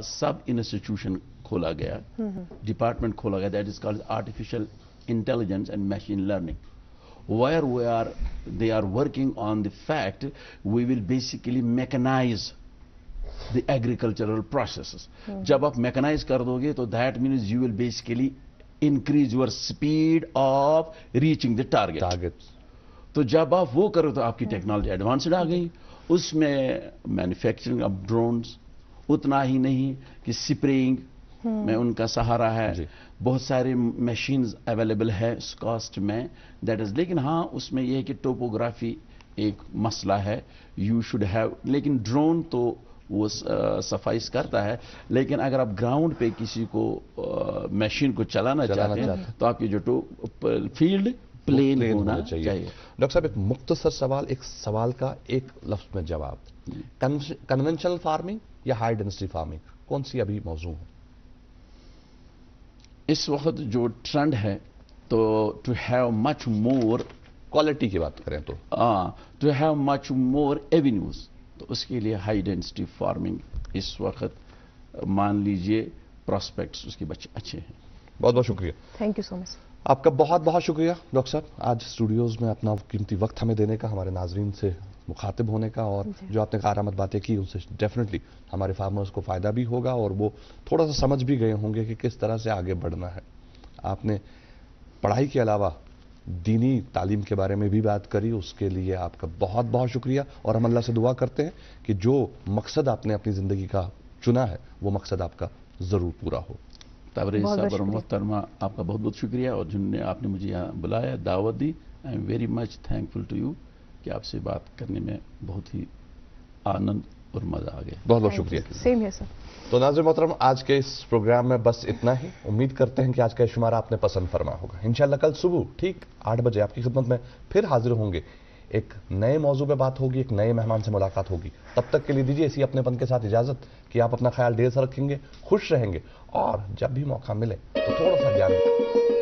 सब इंस्टीट्यूशन खोला गया, डिपार्टमेंट खोला गया, that is called artificial intelligence and machine learning, where they are working on the fact we will basically mechanize the agricultural processes। जब आप मैकेनाइज कर दोगे तो that means you will basically increase your speed of reaching the target. तो जब आप वो करो तो आपकी टेक्नोलॉजी एडवांस्ड आ गई, उसमें मैन्युफैक्चरिंग ऑफ ड्रोन्स, उतना ही नहीं कि स्प्रेइंग में उनका सहारा है, बहुत सारे मशीन्स अवेलेबल है इस कॉस्ट में, दैट इज। लेकिन हाँ उसमें यह है कि टोपोग्राफी एक मसला है, यू शुड हैव, लेकिन ड्रोन तो वो सफाइस करता है, लेकिन अगर आप ग्राउंड पे किसी को मशीन को चलाना चाहते हैं तो आपकी जो फील्ड प्लेन होना चाहिए। डॉक्टर साहब, एक मुख्तसर सवाल, एक सवाल का एक लफ्ज में जवाब, कन्वेंशनल फार्मिंग या हाई डेंसिटी फार्मिंग, कौन सी अभी मौजू है? इस वक्त जो ट्रेंड है तो to have much more, quality की बात करें तो to have much more avenues, तो उसके लिए हाई डेंसिटी फार्मिंग इस वक्त मान लीजिए प्रोस्पेक्ट्स उसके बच्चे अच्छे हैं। बहुत बहुत शुक्रिया, थैंक यू सो मच। आपका बहुत बहुत शुक्रिया डॉक्टर साहब, आज स्टूडियोज में अपना कीमती वक्त हमें देने का, हमारे नाजरीन से मुखातिब होने का, और जो आपने कारामद बातें की उनसे डेफिनेटली हमारे फार्मर्स को फ़ायदा भी होगा और वो थोड़ा सा समझ भी गए होंगे कि किस तरह से आगे बढ़ना है। आपने पढ़ाई के अलावा दीनी तालीम के बारे में भी बात करी, उसके लिए आपका बहुत बहुत शुक्रिया, और हम अल्लाह से दुआ करते हैं कि जो मकसद आपने अपनी ज़िंदगी का चुना है वो मकसद आपका ज़रूर पूरा हो। ताबरेज़ साहब और मोहतरमा, आपका बहुत बहुत शुक्रिया, और जिनने आपने मुझे यहाँ बुलाया, दावत दी, I am very much thankful to you कि आपसे बात करने में बहुत ही आनंद और मजा आ गया। बहुत बहुत शुक्रिया। सेम है सर। तो नाज़रीन मोहतरम, आज के इस प्रोग्राम में बस इतना ही। उम्मीद करते हैं कि आज का शुमार आपने पसंद फरमा होगा। इंशाल्लाह कल सुबह ठीक 8 बजे आपकी खिदमत में फिर हाजिर होंगे। एक नए मौजू पे बात होगी, एक नए मेहमान से मुलाकात होगी। तब तक के लिए दीजिए इसी अपनेपन के साथ इजाजत कि आप अपना ख्याल ढेर सा रखेंगे, खुश रहेंगे और जब भी मौका मिले तो थोड़ा सा ज्ञान